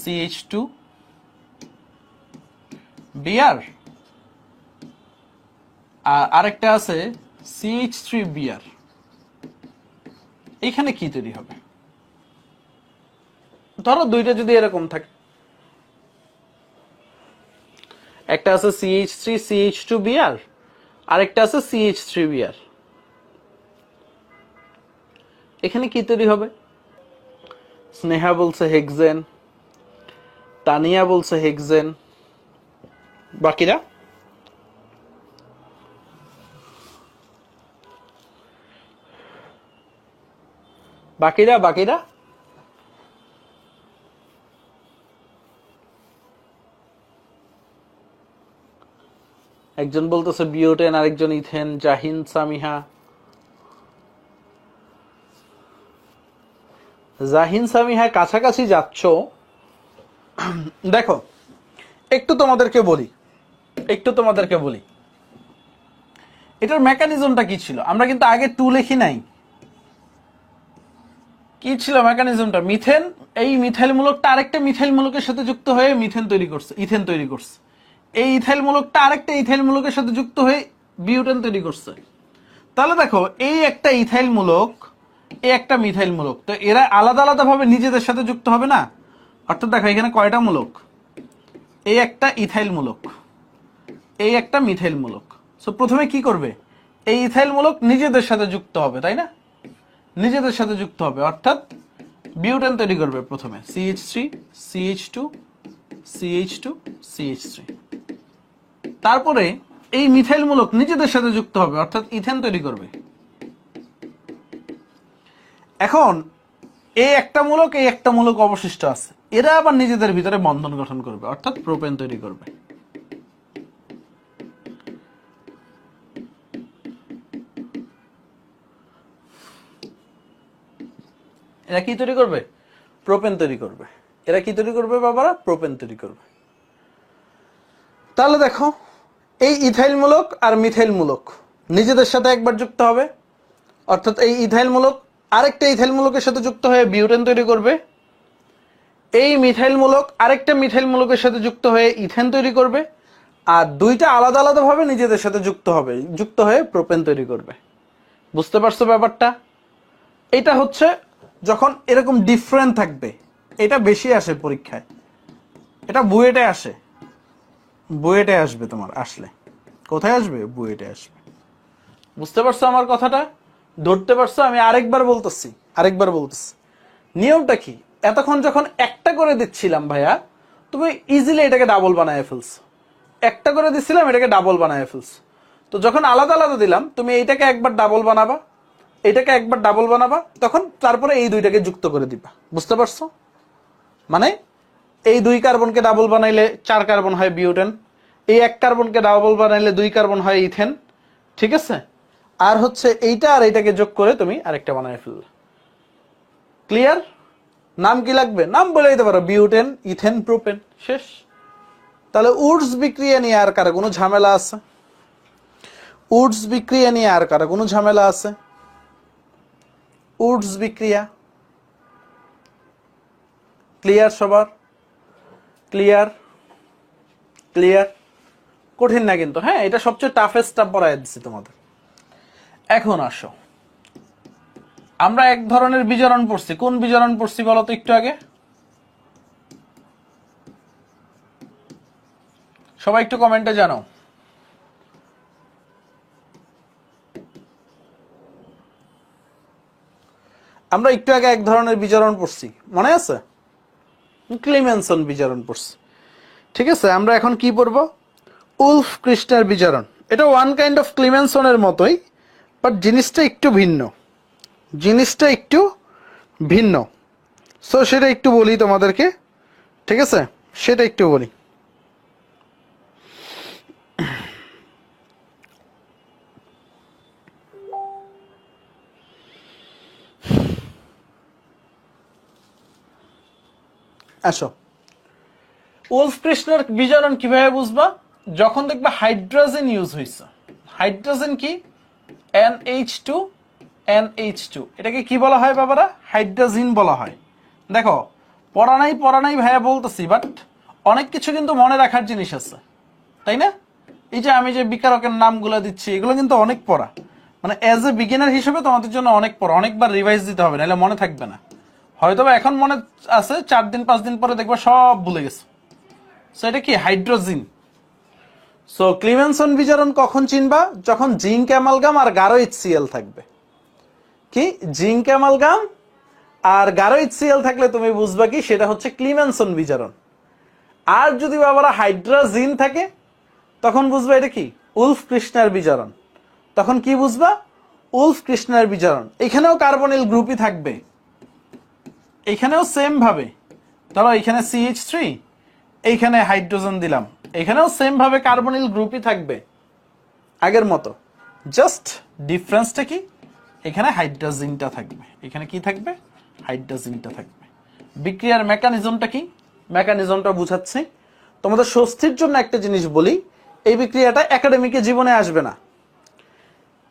CH2 Br, আর আরেকটা আছে CH3 Br, এখানে কি তৈরি হবে? ধরো দুইটা যদি এরকম থাকে, একটা আছে CH3 CH2 Br, আরেকটা আছে CH3 Br, এখানে কি তৈরি হবে? স্নেহা বলছে হেক্সেন, তানিয়া বলছে হেক্সেন, বাকিরা? বাকিরা একজন বলতেছে বিউটেন, আরেকজন ইথেন, জাহিন সামিহা। জাহিন সামিহা কাছাকাছি যাচ্ছ। দেখো একটু তোমাদেরকে বলি এটার মেকানিজমটা কি ছিল। আমরা কিন্তু আগে টু লিখি নাই, কি ছিল মেকানিজমটা? মিথেন, এই মিথাইল মূলকটা আরেকটা মিথাইল মূলকের সাথে যুক্ত হয়ে মিথেন তৈরি করছে, ইথেন তৈরি করছে। এই ইথাইল মূলকটা আরেকটা ইথাইল মূলকের সাথে যুক্ত হয়ে বিউটেন তৈরি করছে। তাহলে দেখো এই একটা ইথাইল মূলক, এই একটা মিথাইল মূলক, তো এরা আলাদা আলাদা ভাবে নিজেদের সাথে যুক্ত হবে না? অর্থাৎ দেখো এখানে কয়টা মূলক, এই একটা ইথাইল মূলক, এই একটা মিথাইল মূলক। সো প্রথমে কি করবে? এই ইথাইল মূলক নিজেদের সাথে যুক্ত হবে, তাই না? নিজেদের সাথে যুক্ত হবে, অর্থাৎ বিউটেন তৈরি করবে প্রথমে, CH3 CH2 CH2 CH3। তারপরে এই মিথাইল মূলক নিজেদের সাথে যুক্ত হবে, অর্থাৎ ইথেন তৈরি করবে। এখন এই একটা মূলক অবশিষ্ট আছে, এরা আবার নিজেদের ভিতরে বন্ধন গঠন করবে, অর্থাৎ প্রোপেন তৈরি করবে। এরা কি তৈরি করবে? প্রোপেন তৈরি করবে। এরা কি তৈরি করবে বাবারা? প্রোপেন তৈরি করবে। তাহলে দেখো এই ইথাইল মূলক আর মিথাইল মূলক নিজেদের সাথে একবার যুক্ত হবে, অর্থাৎ এই ইথাইল মূলক আরেকটা ইথাইল মূলকের সাথে যুক্ত হয়ে বিউটেন তৈরি করবে। এই মিথাইল মূলক আরেকটা মিথাইল মূলকের সাথে যুক্ত হয়ে ইথেন তৈরি করবে। আর দুইটা আলাদা আলাদা ভাবে নিজেদের সাথে যুক্ত হয়ে প্রোপেন তৈরি করবে। বুঝতে পারছো ব্যাপারটা? এটা হচ্ছে যখন এরকম ডিফারেন্ট থাকবে, এটা বেশি আসে পরীক্ষায়, এটা বুয়েটে আসবে তোমার, আসলে কোথায় আসবে? বুয়েটে আসবে। বুঝতে পারছো আমার কথাটা? ধরতে পারছো? আমি আরেকবার বলতেছি। নিয়মটা কি? এতক্ষণ যখন একটা করে দিচ্ছিলাম ভাইয়া, তুমি ইজিলি এটাকে ডাবল বানায় ফেলছো। একটা করে দিচ্ছিলাম, এটাকে ডাবল বানায় ফেলছো। তো যখন আলাদা আলাদা দিলাম, তুমি এইটাকে একবার ডাবল বানাবা, এটাকে একবার ডাবল বানাবা, তখন তারপরে এই দুইটাকে যুক্ত করে দিবা। বুঝতে পারছো? মানে এই 2 কার্বনকে ডাবল বানাইলে 4 কার্বন হয় বিউটেন, এই 1 কার্বনকে ডাবল বানাইলে 2 কার্বন হয় ইথেন, ঠিক আছে? আর হচ্ছে এইটা আর এইটাকে যোগ করে তুমি আরেকটা বানায় ফেললে। ক্লিয়ার? নাম কি লাগবে? নাম বলে দিতে পারো, বিউটেন, ইথেন, প্রোপেন, শেষ। তাহলে উডস বিক্রিয়া নিয়ে আর কারো কোনো ঝামেলা আছে? উডস বিক্রিয়া নিয়ে আর কারো কোনো ঝামেলা আছে? উডস বিক্রিয়া ক্লিয়ার সবার? ক্লিয়ার? কঠিন না কিন্তু, হ্যাঁ, এটা সবচেয়ে টাফেস্ট স্টাফ পড়ায় দিচ্ছি তোমাদের। এখন আসো, আমরা এক ধরনের বিজারণ পড়ছি। কোন বিজারণ পড়ছি বলো তো একটু আগে? সবাই একটু কমেন্টে জানাও। আমরা একটু আগে এক ধরনের বিজারণ পড়ছি, মনে আছে? ক্লিমেনসন বিজারণ পড়ছি, ঠিক আছে? আমরা এখন কি পড়বো? উলফ কৃষ্ণের বিজারণ। এটা ওয়ান কাইন্ড অফ ক্লিমেনসনের মতোই, বাট জিনিসটা একটু ভিন্ন, জিনিসটা একটু ভিন্ন। সো সেটা একটু বলি তোমাদেরকে, ঠিক আছে, সেটা একটু বলি। আসো, উলফ কৃষ্ণের বিজারণ কিভাবে বুঝবা? যখন দেখবা হাইড্রোজেন ইউজ হয়েছে। হাইড্রোজেন কি? NH2 NH2, এটাকে কি বলা হয় বাবারা? হাইড্রোজিন বলা হয়। দেখো, পড়া নাই ভাইয়া বলতেছি, বাট অনেক কিছু কিন্তু মনে রাখার জিনিস আছে, তাই না? এই যে আমি যে বিকারকের নামগুলো দিচ্ছি, এগুলো কিন্তু অনেক পড়া, মানে এজ এ বিগিনার হিসেবে তোমাদের জন্য অনেক পড়া, অনেকবার রিভাইজ দিতে হবে, নাহলে মনে থাকবে না। হয়তো এখন মনে আছে, 4 দিন 5 দিন পরে দেখবা সব ভুলে গেছো। সো এটা কি? হাইড্রোজিন। সো ক্লিমেনসন বিজারণ কখন চিনবা? যখন জিঙ্ক অ্যামালগাম আর গাঢ় HCl থাকবে। কি? জিঙ্ক অ্যামালগাম আর গাঢ় HCl থাকলে তুমি বুঝবা কি সেটা হচ্ছে ক্লিমেনসন বিজারণ। আর যদি বাবারা হাইড্রোজিন থাকে, তখন বুঝবা এটা কি? উলফ কৃষ্ণের বিজারণ। তখন কি বুঝবা? উলফ কৃষ্ণের বিজারণ। এখানেও কার্বনিল গ্রুপই থাকবে, এখানেও সেম ভাবে। ধরো এখানে CH3, এইখানে হাইড্রোজেন দিলাম, এখানেও সেম ভাবে কার্বনিল গ্রুপই থাকবে আগের মতো। জাস্ট ডিফারেন্সটা কি? এখানে হাইড্রোজেনটা থাকবে, এখানে কি থাকবে? হাইড্রোজেনটা থাকবে। বিক্রিয়ার মেকানিজমটা কি? মেকানিজমটা বুঝাচ্ছি তোমাদের স্বস্তির জন্য। একটা জিনিস বলি, এই বিক্রিয়াটা একাডেমিকে জীবনে আসবে না।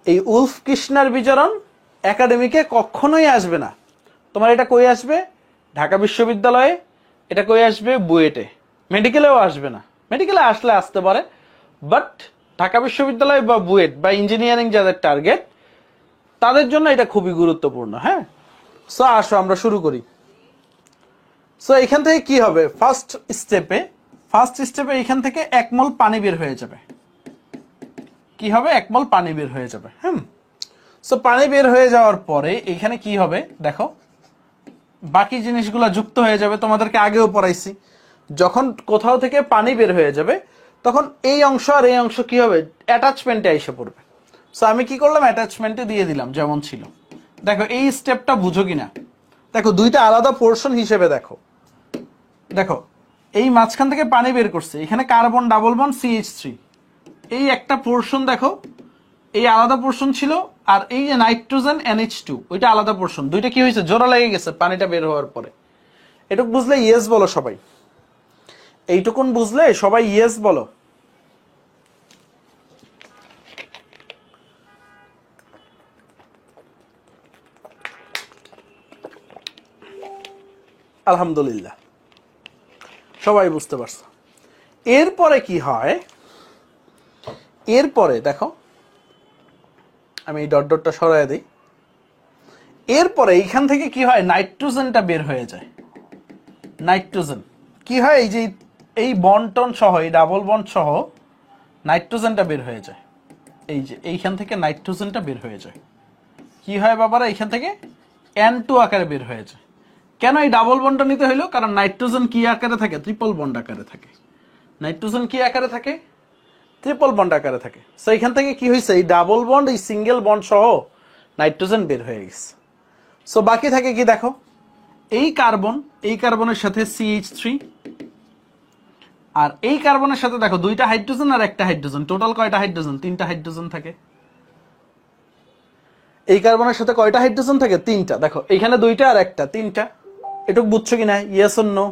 এই উলফ কৃষ্ণের বিজারণ একাডেমিকে কখনোই আসবে না। তোমার এটা কই আসবে? ঢাকা বিশ্ববিদ্যালয়ে। এটা কই আসবে? বুয়েটে। মেডিকেলেও আসবে না। মেডিকেলে আসলে আসতে পারে, বাট ঢাকা বিশ্ববিদ্যালয় বা বুয়েট বা ইঞ্জিনিয়ারিং যাদের টার্গেট, তাদের জন্য এটা খুবই গুরুত্বপূর্ণ। হ্যাঁ, সো আসো আমরা শুরু করি। সো এখান থেকে কি হবে? ফার্স্ট স্টেপে এখান থেকে 1 মোল পানি বের হয়ে যাবে। কি হবে? 1 মোল পানি বের হয়ে যাবে। সো পানি বের হয়ে যাওয়ার পরে এখানে কি হবে দেখো, বাকি জিনিসগুলো যুক্ত হয়ে যাবে। তোমাদেরকে আগেও পড়াইছি, যখন কোথাও থেকে পানি বের হয়ে যাবে, তখন এই অংশ আর এই অংশ কি হবে? অ্যাটাচমেন্টে এসে পড়বে। সো আমি কি করলাম? অ্যাটাচমেন্টে দিয়ে দিলাম যেমন ছিল। দেখো এই স্টেপটা বুঝো কিনা। দেখো দুইটা আলাদা পোর্শন হিসেবে দেখো। দেখো এই মাঝখান থেকে পানি বের করছে, এখানে কার্বন ডাবল বন্ড CH3, এই একটা পোর্শন দেখো, এই আলাদা পোর্শন ছিল। আর এই যে নাইট্রোজেন NH2, ওইটা আলাদা পোর্শন। দুইটা কি হয়েছে? জোড়া লেগে গেছে পানিটা বের হওয়ার পরে। এটুক বুঝলে ইয়েস বলো সবাই। এইটুকুন বুঝলে সবাই ইয়েস বলো। আলহামদুলিল্লাহ, সবাই বুঝতে পারছো। এরপরে কি হয়? এরপরে দেখো, আমি এই ডট ডটটা সরাই দিই। এরপরে এইখান থেকে কি হয়? নাইট্রোজেনটা বের হয়ে যায়। নাইট্রোজেন কি হয়? এই যে এই বন্টন সহ, এই ডাবল বন্ড সহ নাইট্রোজেনটা বের হয়ে যায়। এই যে এইখান থেকে নাইট্রোজেনটা বের হয়ে যায়। কি হয় বাবারা? এইখান থেকে N2 আকারে বের হয়ে যায়। কেন এই ডাবল বন্ডটা নিতে হইলো? কারণ নাইট্রোজেন কি আকারে থাকে? ট্রিপল বন্ড আকারে থাকে। নাইট্রোজেন কি আকারে থাকে? ট্রিপল বন্ড আকারে থাকে। সো এখান থেকে কি হয়েছে? এই ডাবল বন্ড, এই সিঙ্গেল বন্ড সহ নাইট্রোজেন বের হয়ে গেছে। সো বাকি থাকে কি দেখো, এই কার্বন, এই কার্বনের সাথে CH3, আর এই কার্বনের সাথে দেখো দুইটা হাইড্রোজেন আর একটা হাইড্রোজেন। টোটাল কয়টা হাইড্রোজেন? 3টা হাইড্রোজেন থাকে। এই কার্বনের সাথে কয়টা হাইড্রোজেন থাকে? 3টা। দেখো এখানে 2টা আর একটা, 3টা। এটুকু বুঝছো কিনা? Yes or no?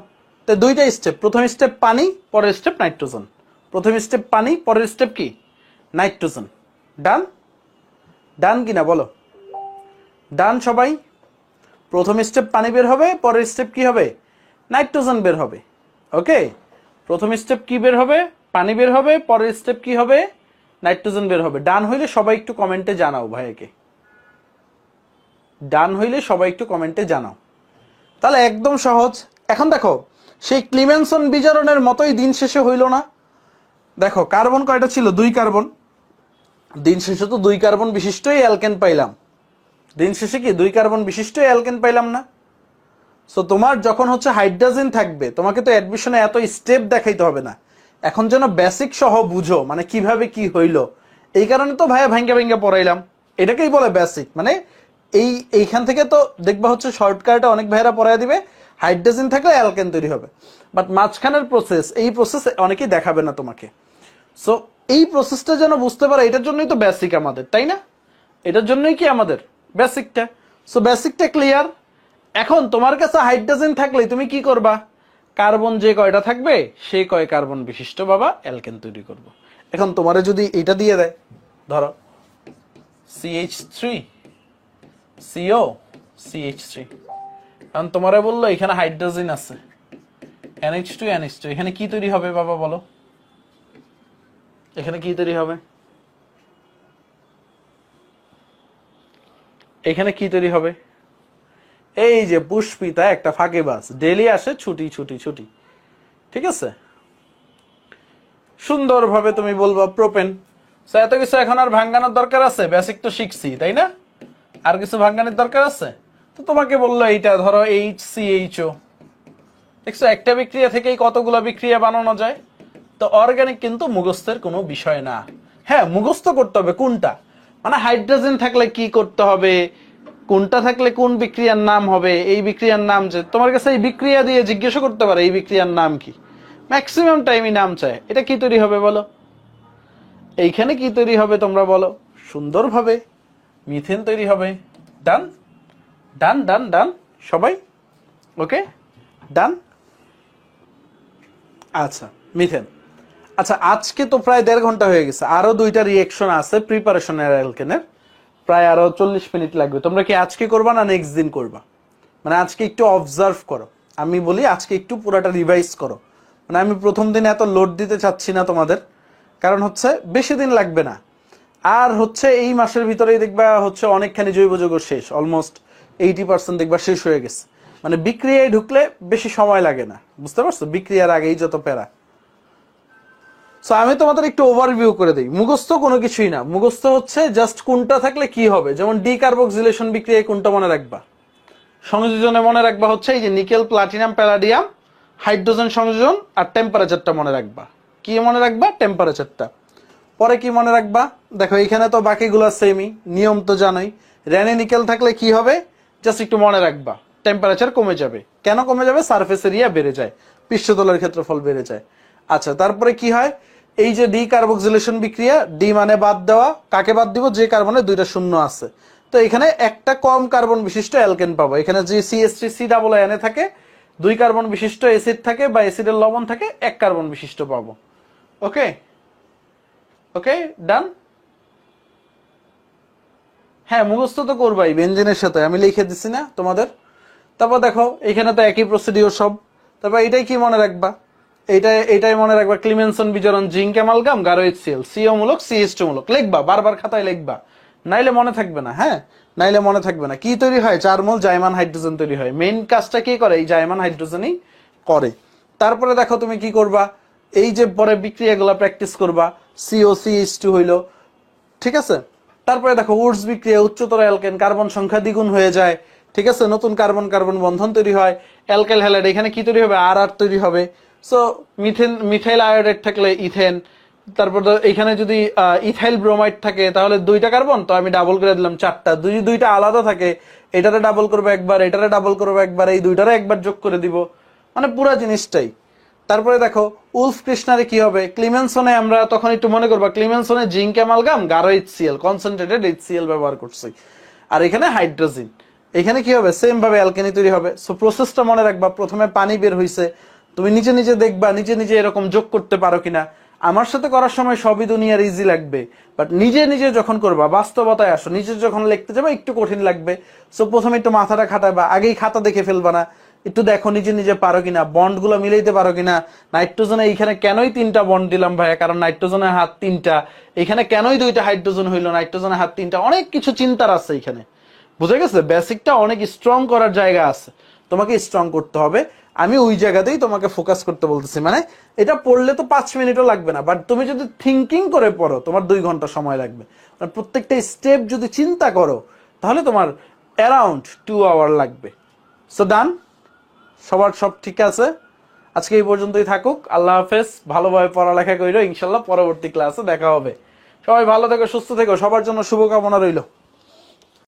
তো 2টা স্টেপ। প্রথম স্টেপ পানি, পরের স্টেপ নাইট্রোজেন। প্রথম স্টেপ পানি, পরের স্টেপ কি? নাইট্রোজেন। ডান? ডান কিনা বলো? ডান সবাই? প্রথম স্টেপ পানি বের হবে, পরের স্টেপ কি হবে? নাইট্রোজেন বের হবে। ওকে, প্রথম স্টেপ কি বের হবে? পানি বের হবে, পরের স্টেপ কি হবে? নাইট্রোজেন বের হবে। ডান হইলে সবাই একটু কমেন্টে জানাও ভাইকে। ডান হইলে সবাই একটু কমেন্টে জানাও। তাহলে একদম সহজ। এখন দেখো, সেই ক্লিমেনসন বিজারণের মতোই দিন শেষে হইল না? দেখো কার্বন কয়টা ছিল? 2 কার্বন। দিন শেষে তো 2 কার্বন বিশিষ্টই অ্যালকেন পাইলাম। দিন শেষে কি 2 কার্বন বিশিষ্টই অ্যালকেন পাইলাম না? সো তোমার যখন হচ্ছে হাইড্রোজেন থাকবে, তোমাকে তো অ্যাডমিশনে এত স্টেপ দেখাইতে হবে না। এখন যেন বেসিক সহ বুঝো, মানে কিভাবে কি হইলো, এই কারণে তো ভাইয়া ভাঙ্গা ভাঙ্গা পড়াইলাম। এটাকেই বলে বেসিক। মানে এইখান থেকে তো দেখবা হচ্ছে শর্টকাটে অনেক ভাইয়েরা পড়াই দিবে, হাইড্রোজেন থাকলে অ্যালকেন তৈরি হবে, বাট মাঝখানের প্রসেস, এই প্রসেস অনেকেই দেখাবে না তোমাকে। সো এই প্রসেসটা যেন বুঝতে পারো, এটার জন্যই তো বেসিক আমাদের, তাই না? এটার জন্যই কি আমাদের বেসিকটা। সো বেসিকটা ক্লিয়ার। এখন তোমার কাছে হাইড্রোজেন থাকলে তুমি কি করবা? কার্বন যে কয়টা থাকবে সেই কয় কার্বন বিশিষ্ট বাবা অ্যালকেন তৈরি করব। এখন তোমারে যদি এটা দিয়ে দেয়, ধরো CH3 CO CH3, কারণ তোমারে বললো এখানে হাইড্রোজেন আছে, NH2 NH2, এখানে কি তৈরি হবে বাবা বলো? এখানে কি তৈরি হবে? এখানে কি তৈরি হবে? এই যে পুষ্পিতা একটা ফাঁকিবাজ, ডেলি আসে ছুটি ছুটি ছুটি, ঠিক আছে? সুন্দরভাবে তুমি বলবা প্রোপেন। এত কিছু এখন আর ভাঙ্গানোর দরকার আছে? বেসিক তো শিখছি, তাই না? আর কিছু ভাঙ্গানোর দরকার আছে? তো তোমাকে বললো এইটা ধরো HCHO, দেখছো একটা বিক্রিয়া থেকেই কতগুলো বিক্রিয়া বানানো যায়। তো অর্গানিক কিন্তু মুখস্থের কোনো বিষয় না। হ্যাঁ, মুখস্থ করতে হবে কোনটা, মানে হাইড্রোজেন থাকলে কি করতে হবে, কোনটা থাকলে কোন বিক্রিয়ার নাম হবে, এই বিক্রিয়ার নাম যে তোমার কাছে এই বিক্রিয়া দিয়ে জিজ্ঞাসা করতে পারে এই বিক্রিয়ার নাম কি, ম্যাক্সিমাম টাইমই নাম চায়। এটা কি তৈরি হবে বলো? এইখানে কি তৈরি হবে তোমরা বলো? সুন্দরভাবে মিথেন তৈরি হবে। ডান ডান ডান ডান সবাই, ওকে ডান। আচ্ছা মিথেন, আচ্ছা আজকে তো প্রায় 1.5 ঘন্টা হয়ে গেছে, আরো 2টা রিয়েকশন আছে প্রিপারেশনের অ্যালকেনের, প্রায় আরো 40 মিনিট লাগবে। তোমরা কি আজকে করবা না নেক্সট দিন করবা? মানে আজকে একটু অবজার্ভ করো, আমি বলি আজকে একটু পুরাটা রিভাইজ করো। মানে আমি প্রথম দিনে এত লোড দিতে চাচ্ছি না তোমাদের, কারণ হচ্ছে বেশি দিন লাগবে না। আর হচ্ছে এই মাসের ভিতরেই দেখবা হচ্ছে অনেকখানি জৈব যৌগ শেষ, অলমোস্ট 80% দেখবা শেষ হয়ে গেছে। মানে বিক্রিয়ায় ঢুকলে বেশি সময় লাগে না, বুঝতে পারছো? বিক্রিয়ার আগেই যত প্যারা। সো আমি তোমাদের একটু ওভারভিউ করে দিই। মুখস্থ কোনো কিছুই না, মুখস্থ হচ্ছে জাস্ট কোনটা থাকলে কি হবে। যেমন ডিকার্বক্সিলেশন বিক্রিয়ায় কোনটা মনে রাখবা? সংযোজনে মনে রাখবা হচ্ছে এই যে নিকেল প্লাটিনাম প্যালাডিয়াম হাইড্রোজেন সংযোজন, আর টেম্পারেচারটা মনে রাখবা। কি মনে রাখবা? টেম্পারেচারটা। পরে কি মনে রাখবা? দেখো এখানে তো বাকিগুলো সেমই, নিয়ম তো জানোই। র্যানে নিকেল থাকলে কি হবে জাস্ট একটু মনে রাখবা, টেম্পারেচার কমে যাবে। কেন কমে যাবে? সারফেস এরিয়া বেড়ে যায়, পৃষ্ঠতলের ক্ষেত্রফল বেড়ে যায়। আচ্ছা তারপরে কি হয়? এই যে ডিকার্বক্সিলেশন বিক্রিয়া, ডি মানে বাদ দেওয়া, কাকে বাদ দিব? যে কার্বনে 2টা শূন্য আছে। তো এখানে একটা কম কার্বন বিশিষ্ট অ্যালকেন পাবো। এখানে যে CH3COO থাকে, 2 কার্বন বিশিষ্ট অ্যাসিড থাকে বা অ্যাসিডের লবণ থাকে, 1 কার্বন বিশিষ্ট পাবো। ওকে ওকে ডান। হ্যাঁ মুখস্থ তো করবাই, বেঞ্জিনের সাথে আমি লিখে দিছি না তোমাদের। তারপর দেখো এখানে তো একই প্রসিডিওর সব। তারপর এটাই কি মনে রাখবা? এটাই মনে রাখবা, ক্লিমেনসন বিজারণ, জিঙ্ক অ্যামালগাম, গারো HCl, CO মূলক, CH2 মূলক। লিখবা, বারবার খাতায় লিখবা, নাইলে মনে থাকবে না। হ্যাঁ নাইলে মনে থাকবে না। কি তৈরি হয়? 4 মোল জাইমান হাইড্রোজেন তৈরি হয়। মেইন কাজটা কি করে? এই জাইমান হাইড্রোজেনই করে। তারপরে দেখো তুমি কি করবা, এই যে পরে বিক্রিয়াগুলো প্র্যাকটিস করবা। COCH2 হইলো, ঠিক আছে? তারপরে দেখো উডস বিক্রিয়া, উচ্চতর অ্যালকেন, কার্বন সংখ্যা দ্বিগুণ হয়ে যায়, ঠিক আছে? নতুন কার্বন কার্বন বন্ধন তৈরি হয়, অ্যালকাইল হ্যালাইড, এখানে কি তৈরি হবে? আর তৈরি হবে। সো মিথাইল আয়োডাইড থাকলে ইথেন। তারপর এখানে যদি ইথাইল ব্রোমাইড থাকে তাহলে 2টা কার্বন, তো আমি ডাবল করে দিলাম 4টা। দুইটা আলাদা থাকে, এটারে ডাবল করবো একবার, এটারে ডাবল করবো একবার, এই দুইটারে একবার যোগ করে দিব, মানে পুরা জিনিসটাই। তারপরে দেখো উলফ কৃষ্ণারে কি হবে? ক্লিমেনসনে আমরা তখন একটু মনে করবা, ক্লিমেনসনে জিঙ্ক অ্যামালগাম, গারো HCl, কনসেন্ট্রেটেড HCl ব্যবহার করছি, আর এখানে হাইড্রোজেন। এখানে কি হবে? সেম ভাবে অ্যালকেনি তৈরি হবে। সো প্রসেসটা মনে রাখবা, প্রথমে পানি বের হইছে, তুমি নিজে নিজে দেখবা নিজে নিজে এরকম যোগ করতে পারো কিনা। আমার সাথে করার সময় সবই দুনিয়ার ইজি লাগবে, বাট নিজে নিজে যখন করবা, বাস্তবতায় আসো, নিজে যখন লিখতে যাবে একটু কঠিন লাগবে। সো প্রথমে একটু মাথাটা খাটাবা, আগেই খাতা দেখে ফেলবা না, একটু দেখো নিজে নিজে পারো কিনা, বন্ড গুলো মিলাইতে পারো কিনা। নাইট্রোজেনে এইখানে কেনই 3টা বন্ড দিলাম ভাইয়া? কারণ নাইট্রোজেনের হাত 3টা। এখানে কেনই 2টা হাইড্রোজেন হইলো? নাইট্রোজেনের হাত 3টা। অনেক কিছু চিন্তার আছে এখানে, বুঝে গেছে? বেসিকটা অনেক স্ট্রং করার জায়গা আছে, তোমাকে স্ট্রং করতে হবে। আমি ওই জায়গাতেই তোমাকে ফোকাস করতে বলতেছি। মানে এটা পড়লে তো 5 মিনিটও লাগবে না, বাট তুমি যদি থিঙ্কিং করে পড়ো তোমার 2 ঘন্টা সময় লাগবে। মানে প্রত্যেকটা স্টেপ যদি চিন্তা করো তাহলে তোমার অ্যারাউন্ড 2 আওয়ার লাগবে। সো ডান, সবার সব ঠিক আছে? আজকে এই পর্যন্তই থাকুক। আল্লাহ হাফেজ, ভালোভাবে পড়ালেখা কইরো, ইনশাল্লাহ পরবর্তী ক্লাসে দেখা হবে। সবাই ভালো থেকো, সুস্থ থেকো, সবার জন্য শুভকামনা রইল।